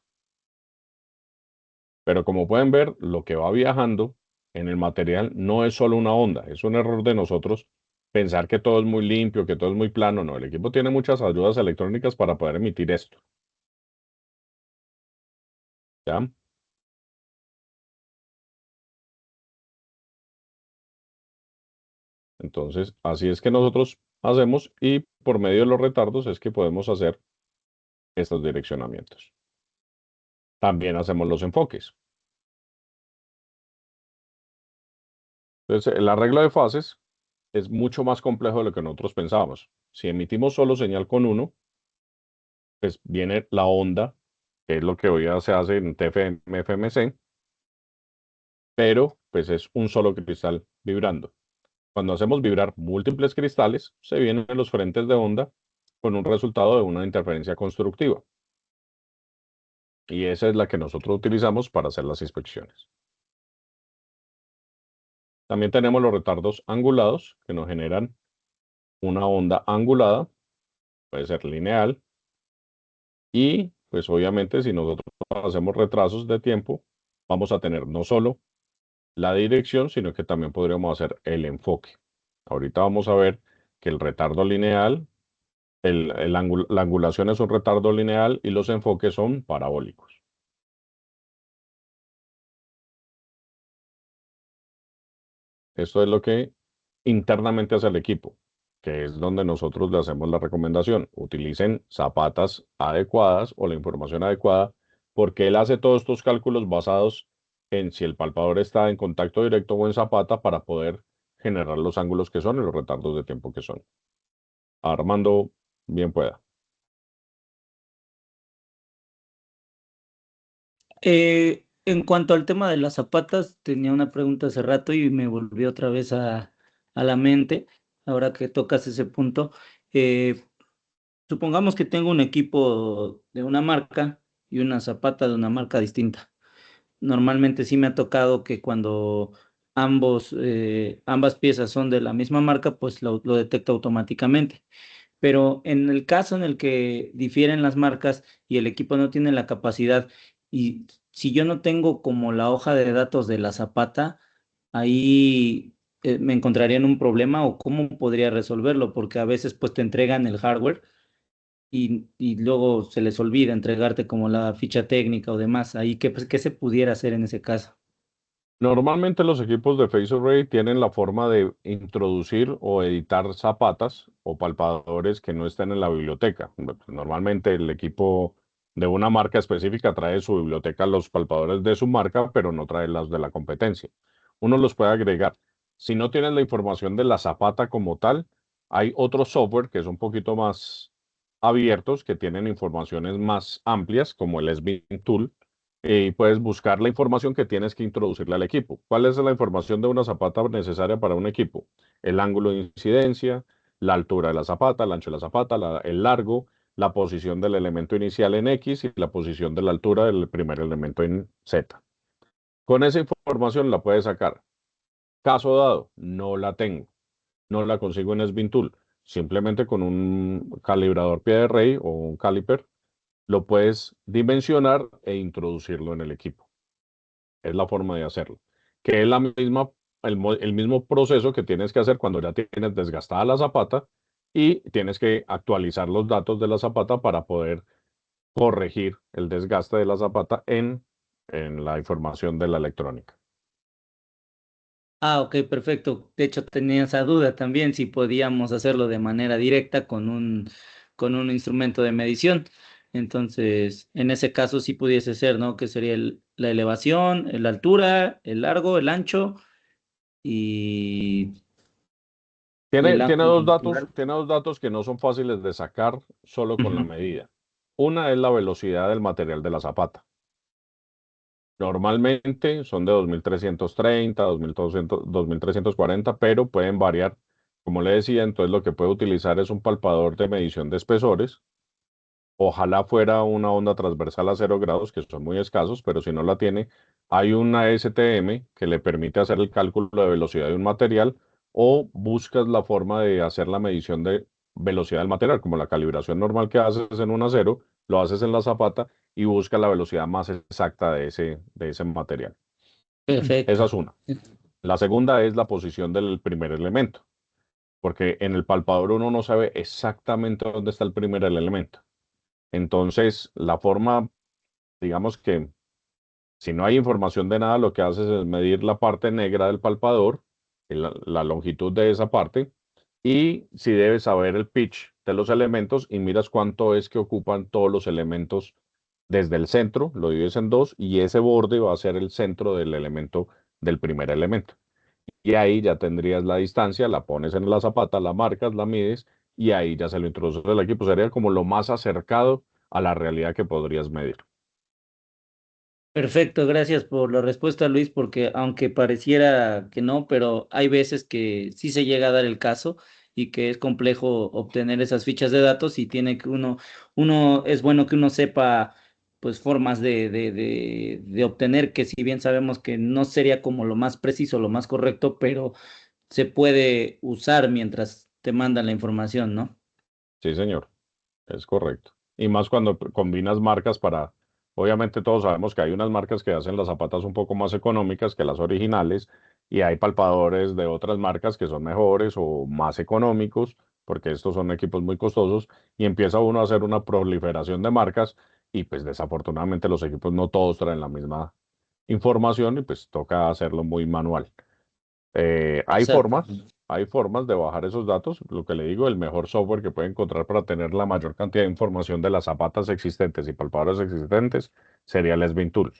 Pero como pueden ver, lo que va viajando en el material no es solo una onda. Es un error de nosotros pensar que todo es muy limpio, que todo es muy plano. No, el equipo tiene muchas ayudas electrónicas para poder emitir esto. ¿Ya? Entonces, así es que nosotros hacemos, y por medio de los retardos es que podemos hacer estos direccionamientos. También hacemos los enfoques. Entonces, el arreglo de fases es mucho más complejo de lo que nosotros pensábamos. Si emitimos solo señal con uno, pues viene la onda, que es lo que hoy se hace en TFM-FMC, pero pues es un solo cristal vibrando. Cuando hacemos vibrar múltiples cristales, se vienen los frentes de onda con un resultado de una interferencia constructiva. Y esa es la que nosotros utilizamos para hacer las inspecciones. También tenemos los retardos angulados, que nos generan una onda angulada, puede ser lineal, y pues obviamente si nosotros hacemos retrasos de tiempo, vamos a tener no solo la dirección, sino que también podríamos hacer el enfoque. Ahorita vamos a ver que el retardo lineal, la angulación es un retardo lineal y los enfoques son parabólicos. Esto es lo que internamente hace el equipo, que es donde nosotros le hacemos la recomendación. Utilicen zapatas adecuadas o la información adecuada, porque él hace todos estos cálculos basados en si el palpador está en contacto directo o en zapata, para poder generar los ángulos que son y los retardos de tiempo que son. Armando, bien pueda. En cuanto al tema de las zapatas, tenía una pregunta hace rato y me volvió otra vez a la mente, ahora que tocas ese punto. Supongamos que tengo un equipo de una marca y una zapata de una marca distinta. Normalmente sí me ha tocado que cuando ambas piezas son de la misma marca, pues lo detecta automáticamente. Pero en el caso en el que difieren las marcas y el equipo no tiene la capacidad, y si yo no tengo como la hoja de datos de la zapata, ahí me encontraría en un problema, o cómo podría resolverlo, porque a veces pues te entregan el hardware y luego se les olvida entregarte como la ficha técnica o demás. Ahí, ¿qué se pudiera hacer en ese caso? Normalmente los equipos de phase array tienen la forma de introducir o editar zapatas o palpadores que no estén en la biblioteca. Normalmente el equipo de una marca específica trae su biblioteca los palpadores de su marca, pero no trae las de la competencia. Uno los puede agregar. Si no tienes la información de la zapata como tal, hay otro software que es un poquito más abiertos, que tienen informaciones más amplias, como el SBIM Tool, y puedes buscar la información que tienes que introducirle al equipo. ¿Cuál es la información de una zapata necesaria para un equipo? El ángulo de incidencia, la altura de la zapata, el ancho de la zapata, el largo, la posición del elemento inicial en X y la posición de la altura del primer elemento en Z. Con esa información la puedes sacar. Caso dado, no la tengo, no la consigo en SBIN-Tool. Simplemente con un calibrador pie de rey o un caliper lo puedes dimensionar e introducirlo en el equipo. Es la forma de hacerlo. Que es el mismo proceso que tienes que hacer cuando ya tienes desgastada la zapata y tienes que actualizar los datos de la zapata para poder corregir el desgaste de la zapata en la información de la electrónica. Ah, ok, perfecto. De hecho, tenía esa duda también si podíamos hacerlo de manera directa con un instrumento de medición. Entonces, en ese caso sí pudiese ser, ¿no? Que sería la elevación, la altura, el largo, el ancho y, y el Tiene ángulo natural. dos datos que no son fáciles de sacar solo con la Ujú. medida. Una es la velocidad del material de la zapata. Normalmente son de 2330, 2200, 2340, pero pueden variar. Como le decía, entonces lo que puede utilizar es un palpador de medición de espesores. Ojalá fuera una onda transversal a 0 grados, que son muy escasos, pero si no la tiene, hay una STM que le permite hacer el cálculo de velocidad de un material o buscas la forma de hacer la medición de velocidad del material, como la calibración normal que haces en un acero, lo haces en la zapata y buscas la velocidad más exacta de ese material. Perfecto. Esa es una. La segunda es la posición del primer elemento, porque en el palpador uno no sabe exactamente dónde está el primer elemento. Entonces, la forma, digamos que si no hay información de nada, lo que haces es medir la parte negra del palpador, la longitud de esa parte, y si debes saber el pitch de los elementos y miras cuánto es que ocupan todos los elementos desde el centro, lo divides en dos, y ese borde va a ser el centro del elemento, del primer elemento. Y ahí ya tendrías la distancia, la pones en la zapata, la marcas, la mides, y ahí ya se lo introduces al equipo. Sería como lo más acercado a la realidad que podrías medir. Perfecto, gracias por la respuesta, Luis, porque aunque pareciera que no, pero hay veces que sí se llega a dar el caso y que es complejo obtener esas fichas de datos y tiene que es bueno que uno sepa pues formas de obtener que si bien sabemos que no sería como lo más preciso, lo más correcto, pero se puede usar mientras te mandan la información, ¿no? Sí, señor, es correcto. Y más cuando combinas marcas obviamente todos sabemos que hay unas marcas que hacen las zapatas un poco más económicas que las originales y hay palpadores de otras marcas que son mejores o más económicos, porque estos son equipos muy costosos y empieza uno a hacer una proliferación de marcas y pues desafortunadamente los equipos no todos traen la misma información y pues toca hacerlo muy manual. Eh, hay Exacto. formas, hay formas de bajar esos datos. Lo que le digo, el mejor software que puede encontrar para tener la mayor cantidad de información de las zapatas existentes y palpadoras existentes sería el SBIN Tool,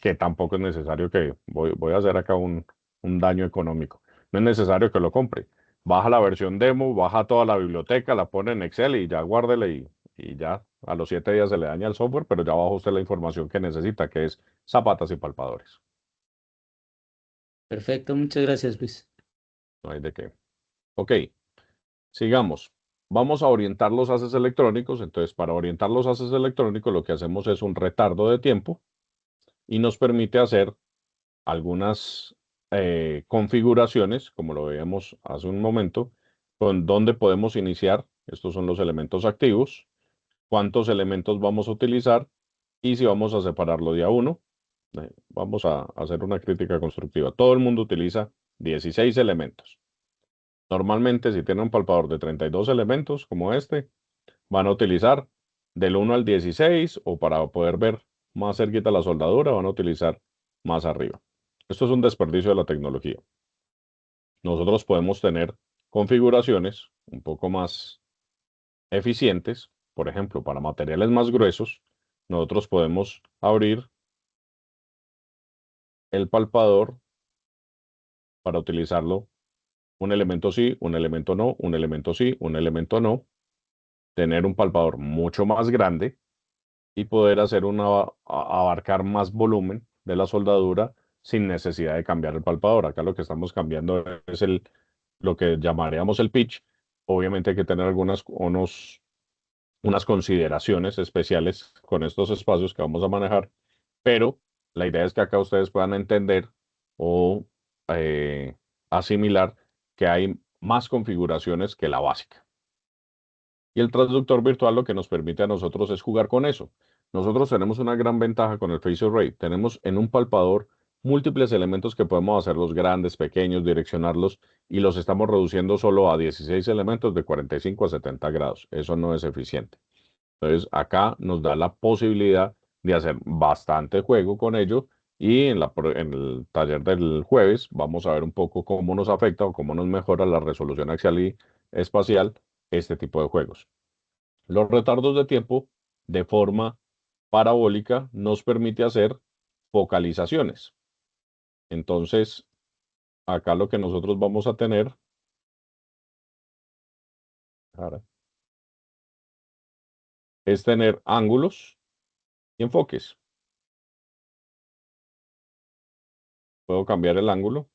que tampoco es necesario voy a hacer acá un daño económico. No es necesario que lo compre. Baja la versión demo, baja toda la biblioteca, la pone en Excel y ya guárdele y ya a los 7 días se le daña el software, pero ya baja usted la información que necesita, que es zapatas y palpadores. Perfecto, muchas gracias, Luis. No hay de qué. Ok. Sigamos. Vamos a orientar los haces electrónicos. Entonces, para orientar los haces electrónicos, lo que hacemos es un retardo de tiempo y nos permite hacer algunas configuraciones, como lo veíamos hace un momento, con dónde podemos iniciar. Estos son los elementos activos, cuántos elementos vamos a utilizar y si vamos a separarlo de a uno. Vamos a hacer una crítica constructiva. Todo el mundo utiliza 16 elementos. Normalmente, si tiene un palpador de 32 elementos como este, van a utilizar del 1 al 16 o para poder ver más cerquita la soldadura, van a utilizar más arriba. Esto es un desperdicio de la tecnología. Nosotros podemos tener configuraciones un poco más eficientes. Por ejemplo, para materiales más gruesos, nosotros podemos abrir el palpador para utilizarlo un elemento sí, un elemento no, un elemento sí, un elemento no, tener un palpador mucho más grande y poder hacer abarcar más volumen de la soldadura sin necesidad de cambiar el palpador. Acá lo que estamos cambiando es lo que llamaríamos el pitch. Obviamente hay que tener unas consideraciones especiales con estos espacios que vamos a manejar, pero la idea es que acá ustedes puedan entender o asimilar que hay más configuraciones que la básica. Y el traductor virtual lo que nos permite a nosotros es jugar con eso. Nosotros tenemos una gran ventaja con el Face Array. Tenemos en un palpador múltiples elementos que podemos hacerlos grandes, pequeños, direccionarlos, y los estamos reduciendo solo a 16 elementos de 45 a 70 grados. Eso no es eficiente. Entonces, acá nos da la posibilidad de hacer bastante juego con ello, y en el taller del jueves vamos a ver un poco cómo nos afecta o cómo nos mejora la resolución axial y espacial este tipo de juegos. Los retardos de tiempo de forma parabólica nos permite hacer focalizaciones. Entonces, acá lo que nosotros vamos a tener es tener ángulos y enfoques. Puedo cambiar el ángulo.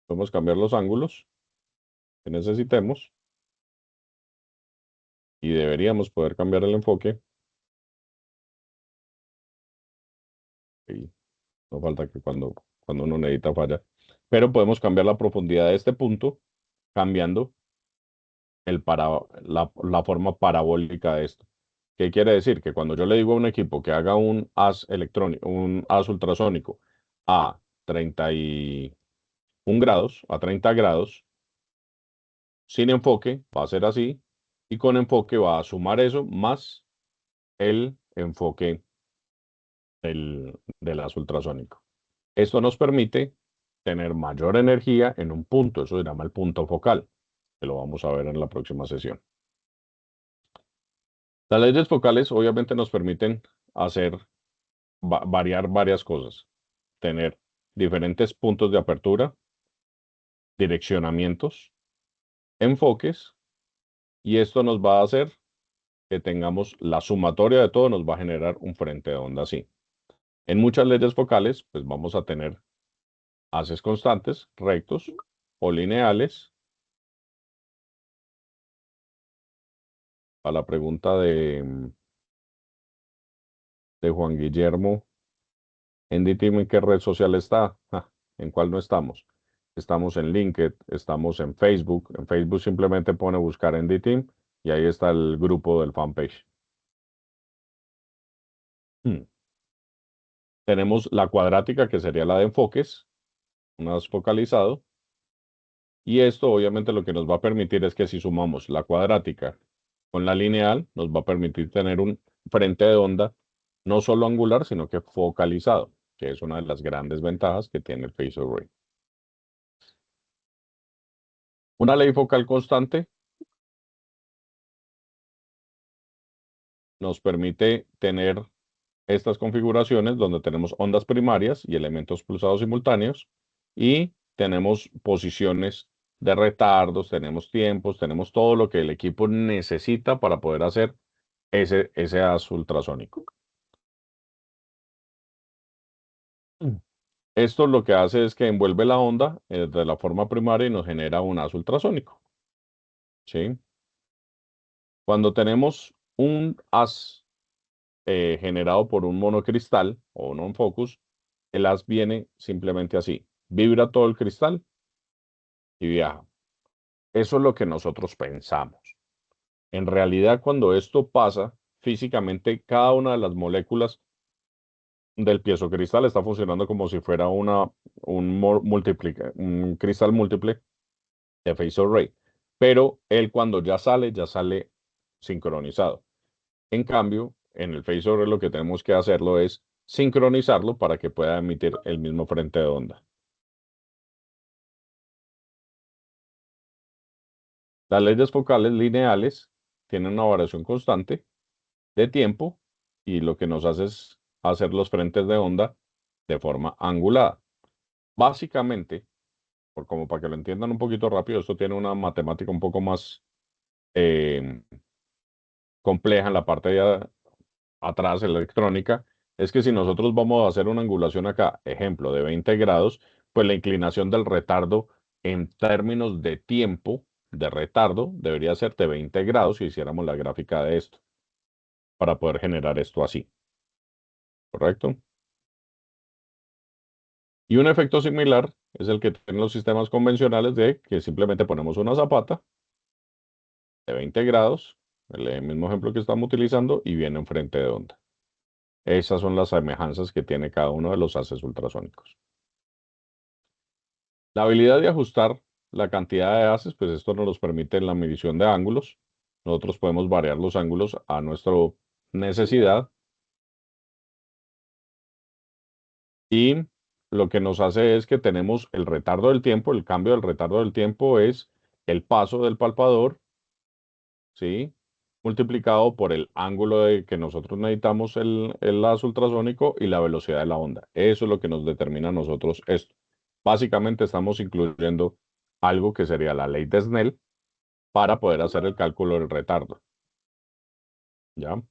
Podemos cambiar los ángulos que necesitemos. Y deberíamos poder cambiar el enfoque. Y no falta que cuando uno necesita falla. Pero podemos cambiar la profundidad de este punto cambiando la forma parabólica de esto. ¿Qué quiere decir? Que cuando yo le digo a un equipo que haga un haz electrónico, un haz ultrasónico a 31 grados, a 30 grados, sin enfoque va a ser así, y con enfoque va a sumar eso más el enfoque del haz ultrasónico. Esto nos permite tener mayor energía en un punto, eso se llama el punto focal, que lo vamos a ver en la próxima sesión. Las leyes focales obviamente nos permiten variar varias cosas, tener diferentes puntos de apertura, direccionamientos, enfoques, y esto nos va a hacer que tengamos la sumatoria de todo, nos va a generar un frente de onda así. En muchas leyes focales, pues vamos a tener haces constantes, rectos o lineales. A la pregunta de Juan Guillermo, ¿en DTeam en qué red social está? ¿En cuál no estamos? Estamos en LinkedIn, estamos en Facebook. En Facebook simplemente pone buscar en DTeam y ahí está el grupo del fanpage. Tenemos la cuadrática, que sería la de enfoques, más focalizado. Y esto obviamente lo que nos va a permitir es que si sumamos la cuadrática con la lineal, nos va a permitir tener un frente de onda no solo angular, sino que focalizado, que es una de las grandes ventajas que tiene el Phasor Array. Una ley focal constante nos permite tener estas configuraciones donde tenemos ondas primarias y elementos pulsados simultáneos, y tenemos posiciones de retardos, tenemos tiempos, tenemos todo lo que el equipo necesita para poder hacer ese haz ultrasónico. Esto lo que hace es que envuelve la onda de la forma primaria y nos genera un haz ultrasónico. ¿Sí? Cuando tenemos un haz generado por un monocristal o un on-focus, el haz viene simplemente así. Vibra todo el cristal y viaja. Eso es lo que nosotros pensamos. En realidad, cuando esto pasa, físicamente cada una de las moléculas del piezocristal está funcionando como si fuera un cristal múltiple de Phasor Array. Pero él cuando ya sale sincronizado. En cambio, en el Phasor Array lo que tenemos que hacerlo es sincronizarlo para que pueda emitir el mismo frente de onda. Las leyes focales lineales tienen una variación constante de tiempo, y lo que nos hace es hacer los frentes de onda de forma angulada. Básicamente, como para que lo entiendan un poquito rápido, esto tiene una matemática un poco más compleja en la parte de atrás, electrónica. Es que si nosotros vamos a hacer una angulación acá, ejemplo, de 20 grados, pues la inclinación del retardo en términos de tiempo de retardo debería ser de 20 grados si hiciéramos la gráfica de esto, para poder generar esto así. ¿Correcto? Y un efecto similar es el que tienen los sistemas convencionales de que simplemente ponemos una zapata de 20 grados, el mismo ejemplo que estamos utilizando, y viene enfrente de onda. Esas son las semejanzas que tiene cada uno de los haces ultrasónicos. La habilidad de ajustar la cantidad de haces, pues esto nos permite en la medición de ángulos. Nosotros podemos variar los ángulos a nuestra necesidad. Y lo que nos hace es que tenemos el retardo del tiempo. El cambio del retardo del tiempo es el paso del palpador, ¿sí? Multiplicado por el ángulo de que nosotros necesitamos el haz ultrasónico y la velocidad de la onda. Eso es lo que nos determina a nosotros esto. Básicamente estamos incluyendo algo que sería la ley de Snell para poder hacer el cálculo del retardo. ¿Ya?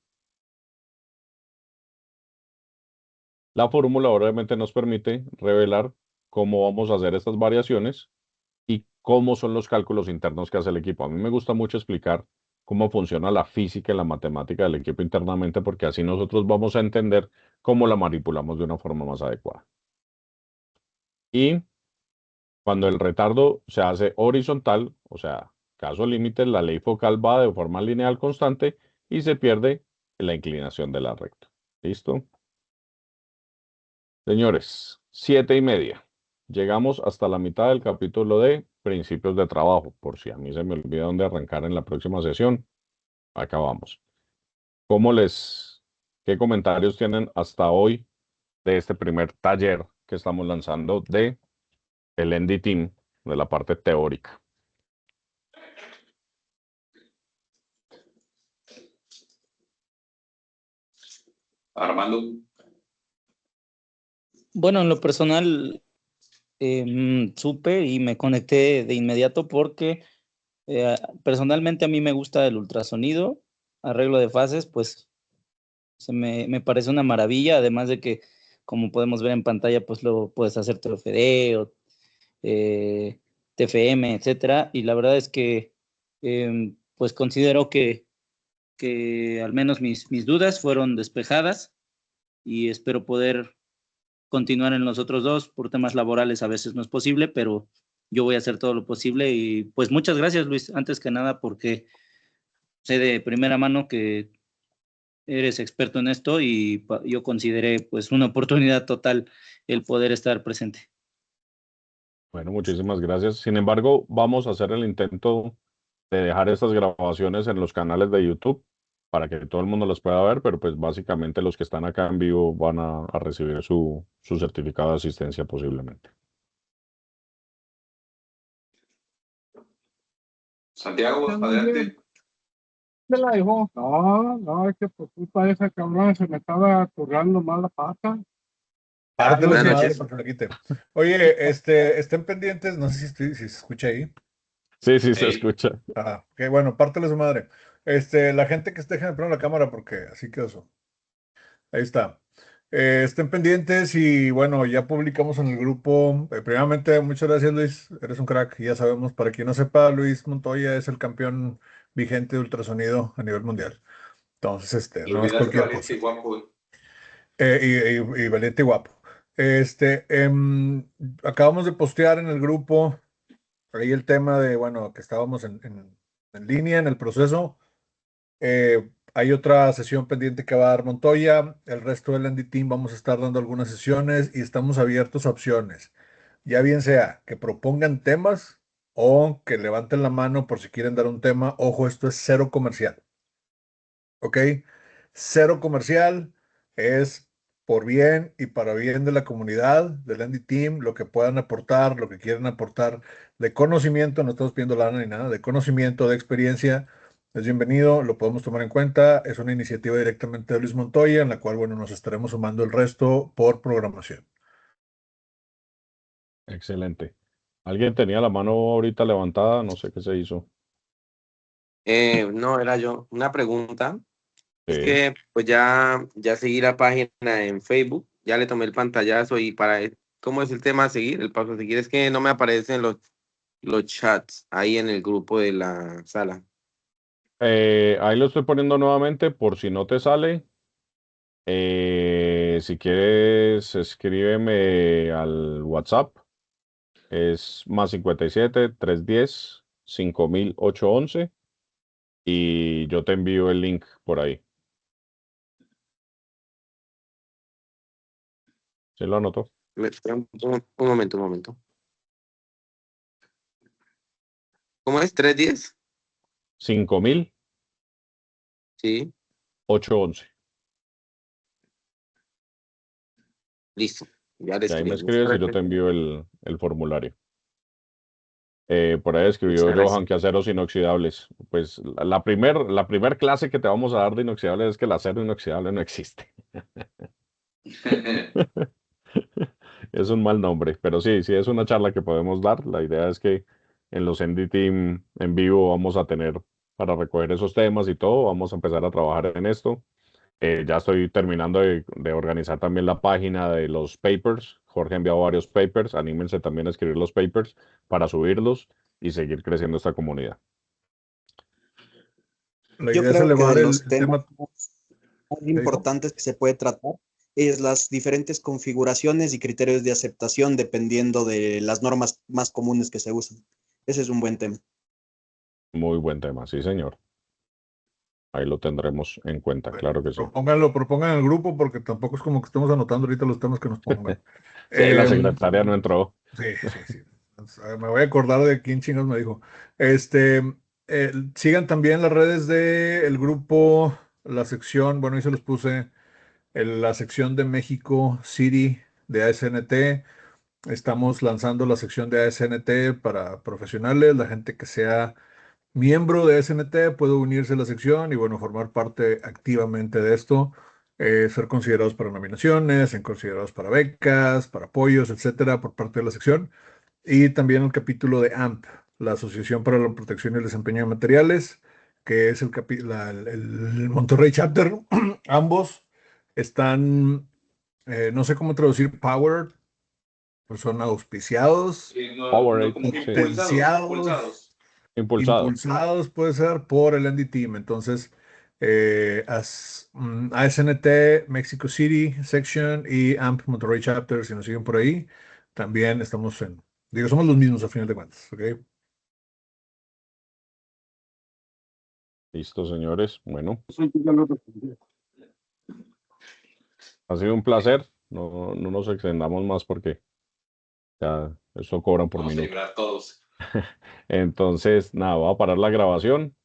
La fórmula obviamente nos permite revelar cómo vamos a hacer estas variaciones y cómo son los cálculos internos que hace el equipo. A mí me gusta mucho explicar cómo funciona la física y la matemática del equipo internamente, porque así nosotros vamos a entender cómo la manipulamos de una forma más adecuada. Y cuando el retardo se hace horizontal, o sea, caso límite, la ley focal va de forma lineal constante y se pierde la inclinación de la recta. ¿Listo? Señores, 7:30. Llegamos hasta la mitad del capítulo de principios de trabajo. Por si a mí se me olvida dónde arrancar en la próxima sesión, acabamos. ¿Qué comentarios tienen hasta hoy de este primer taller que estamos lanzando de el ND Team, de la parte teórica? Armando. Bueno, en lo personal, supe y me conecté de inmediato porque personalmente a mí me gusta el ultrasonido, arreglo de fases, pues me parece una maravilla, además de que, como podemos ver en pantalla, pues lo puedes hacer TFD o TFM, etcétera, y la verdad es que pues considero que al menos mis dudas fueron despejadas y espero poder continuar en los otros dos. Por temas laborales a veces no es posible, pero yo voy a hacer todo lo posible y pues muchas gracias, Luis, antes que nada porque sé de primera mano que eres experto en esto y yo consideré pues una oportunidad total el poder estar presente. Bueno, muchísimas gracias. Sin embargo, vamos a hacer el intento de dejar estas grabaciones en los canales de YouTube para que todo el mundo las pueda ver, pero pues básicamente los que están acá en vivo van a recibir su certificado de asistencia posiblemente. Santiago, adelante. Me la dejó. No, es que por culpa de esa cabrón se me estaba currando mal la pata. Pártele su Buenas madre noches. para que le quite. Oye, estén pendientes, no sé si se escucha ahí. Sí, sí, se Ey. escucha. Qué bueno, pártele su madre. La gente que esté, déjenme prender la cámara porque así quedó eso. Ahí está. Estén pendientes y bueno, ya publicamos en el grupo. Primeramente, muchas gracias Luis, eres un crack. Ya sabemos, para quien no sepa, Luis Montoya es el campeón vigente de ultrasonido a nivel mundial. Entonces, Y no es olvidaste cualquier valiente cosa. y guapo. Y valiente y guapo. Acabamos de postear en el grupo ahí el tema de, bueno, que estábamos en línea en el proceso. Hay otra sesión pendiente que va a dar Montoya. El resto del Andy Team vamos a estar dando algunas sesiones y estamos abiertos a opciones. Ya bien sea que propongan temas o que levanten la mano por si quieren dar un tema. Ojo, esto es cero comercial. ¿Ok? Cero comercial es por bien y para bien de la comunidad, del Andy Team, lo que puedan aportar, lo que quieran aportar de conocimiento, no estamos pidiendo lana ni nada, de conocimiento, de experiencia, es bienvenido, lo podemos tomar en cuenta. Es una iniciativa directamente de Luis Montoya, en la cual, bueno, nos estaremos sumando el resto por programación. Excelente. ¿Alguien tenía la mano ahorita levantada? No sé qué se hizo. No, era yo. Una pregunta. Es Sí. que pues ya seguí la página en Facebook, ya le tomé el pantallazo y ¿cómo es el tema a seguir? El paso a seguir es que no me aparecen los chats ahí en el grupo de la sala. Ahí lo estoy poniendo nuevamente por si no te sale. Si quieres, escríbeme al WhatsApp. Es más 57 310 5811 y yo te envío el link por ahí. ¿Sí lo anotó? Un momento. ¿Cómo es? ¿310? 5811. Sí, listo. Ya le Y ahí me escribí. escribes y yo te envío el formulario. Por ahí Muchas escribió gracias. Johan que aceros inoxidables. Pues la primer clase que te vamos a dar de inoxidables es que el acero inoxidable no existe. Es un mal nombre, pero sí, sí es una charla que podemos dar. La idea es que en los ND Team en vivo vamos a tener para recoger esos temas y todo. Vamos a empezar a trabajar en esto. Ya estoy terminando de organizar también la página de los papers. Jorge ha enviado varios papers. Anímense también a escribir los papers para subirlos y seguir creciendo esta comunidad. La Yo idea es creo que elevar de el los temas tema. más ¿Qué dijo? importantes que se puede tratar es las diferentes configuraciones y criterios de aceptación dependiendo de las normas más comunes que se usan. Ese es un buen tema. Muy buen tema, sí, señor. Ahí lo tendremos en cuenta, claro que sí. Propongan en el grupo porque tampoco es como que estemos anotando ahorita los temas que nos pongan. Sí, la secretaria no entró. Sí. Me voy a acordar de quién chingados me dijo. Sigan también las redes del grupo, la sección, bueno, ahí se los puse, la sección de México City de ASNT. Estamos lanzando la sección de ASNT para profesionales, la gente que sea miembro de ASNT puede unirse a la sección y bueno, formar parte activamente de esto, ser considerados para nominaciones, ser considerados para becas, para apoyos, etcétera, por parte de la sección. Y también el capítulo de AMP, la Asociación para la Protección y el Desempeño de Materiales, que es el Monterrey Chapter. Ambos están, no sé cómo traducir powered, pues son auspiciados, Powerade, como que potenciados, impulsado. puede ser por el ND Team. Entonces, ASNT Mexico City Section y AMP Monterrey Chapter, si nos siguen por ahí, también estamos somos los mismos a final de cuentas, ¿ok? Listo, señores. Bueno, ha sido un placer. No nos extendamos más porque ya eso cobran por Vamos a minuto. llegar todos. Entonces, nada, voy a parar la grabación.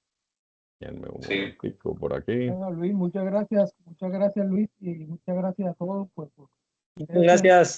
Denme un Sí. momentico por aquí. Bueno, Luis, muchas gracias Luis y muchas gracias a todos por Muchas gracias.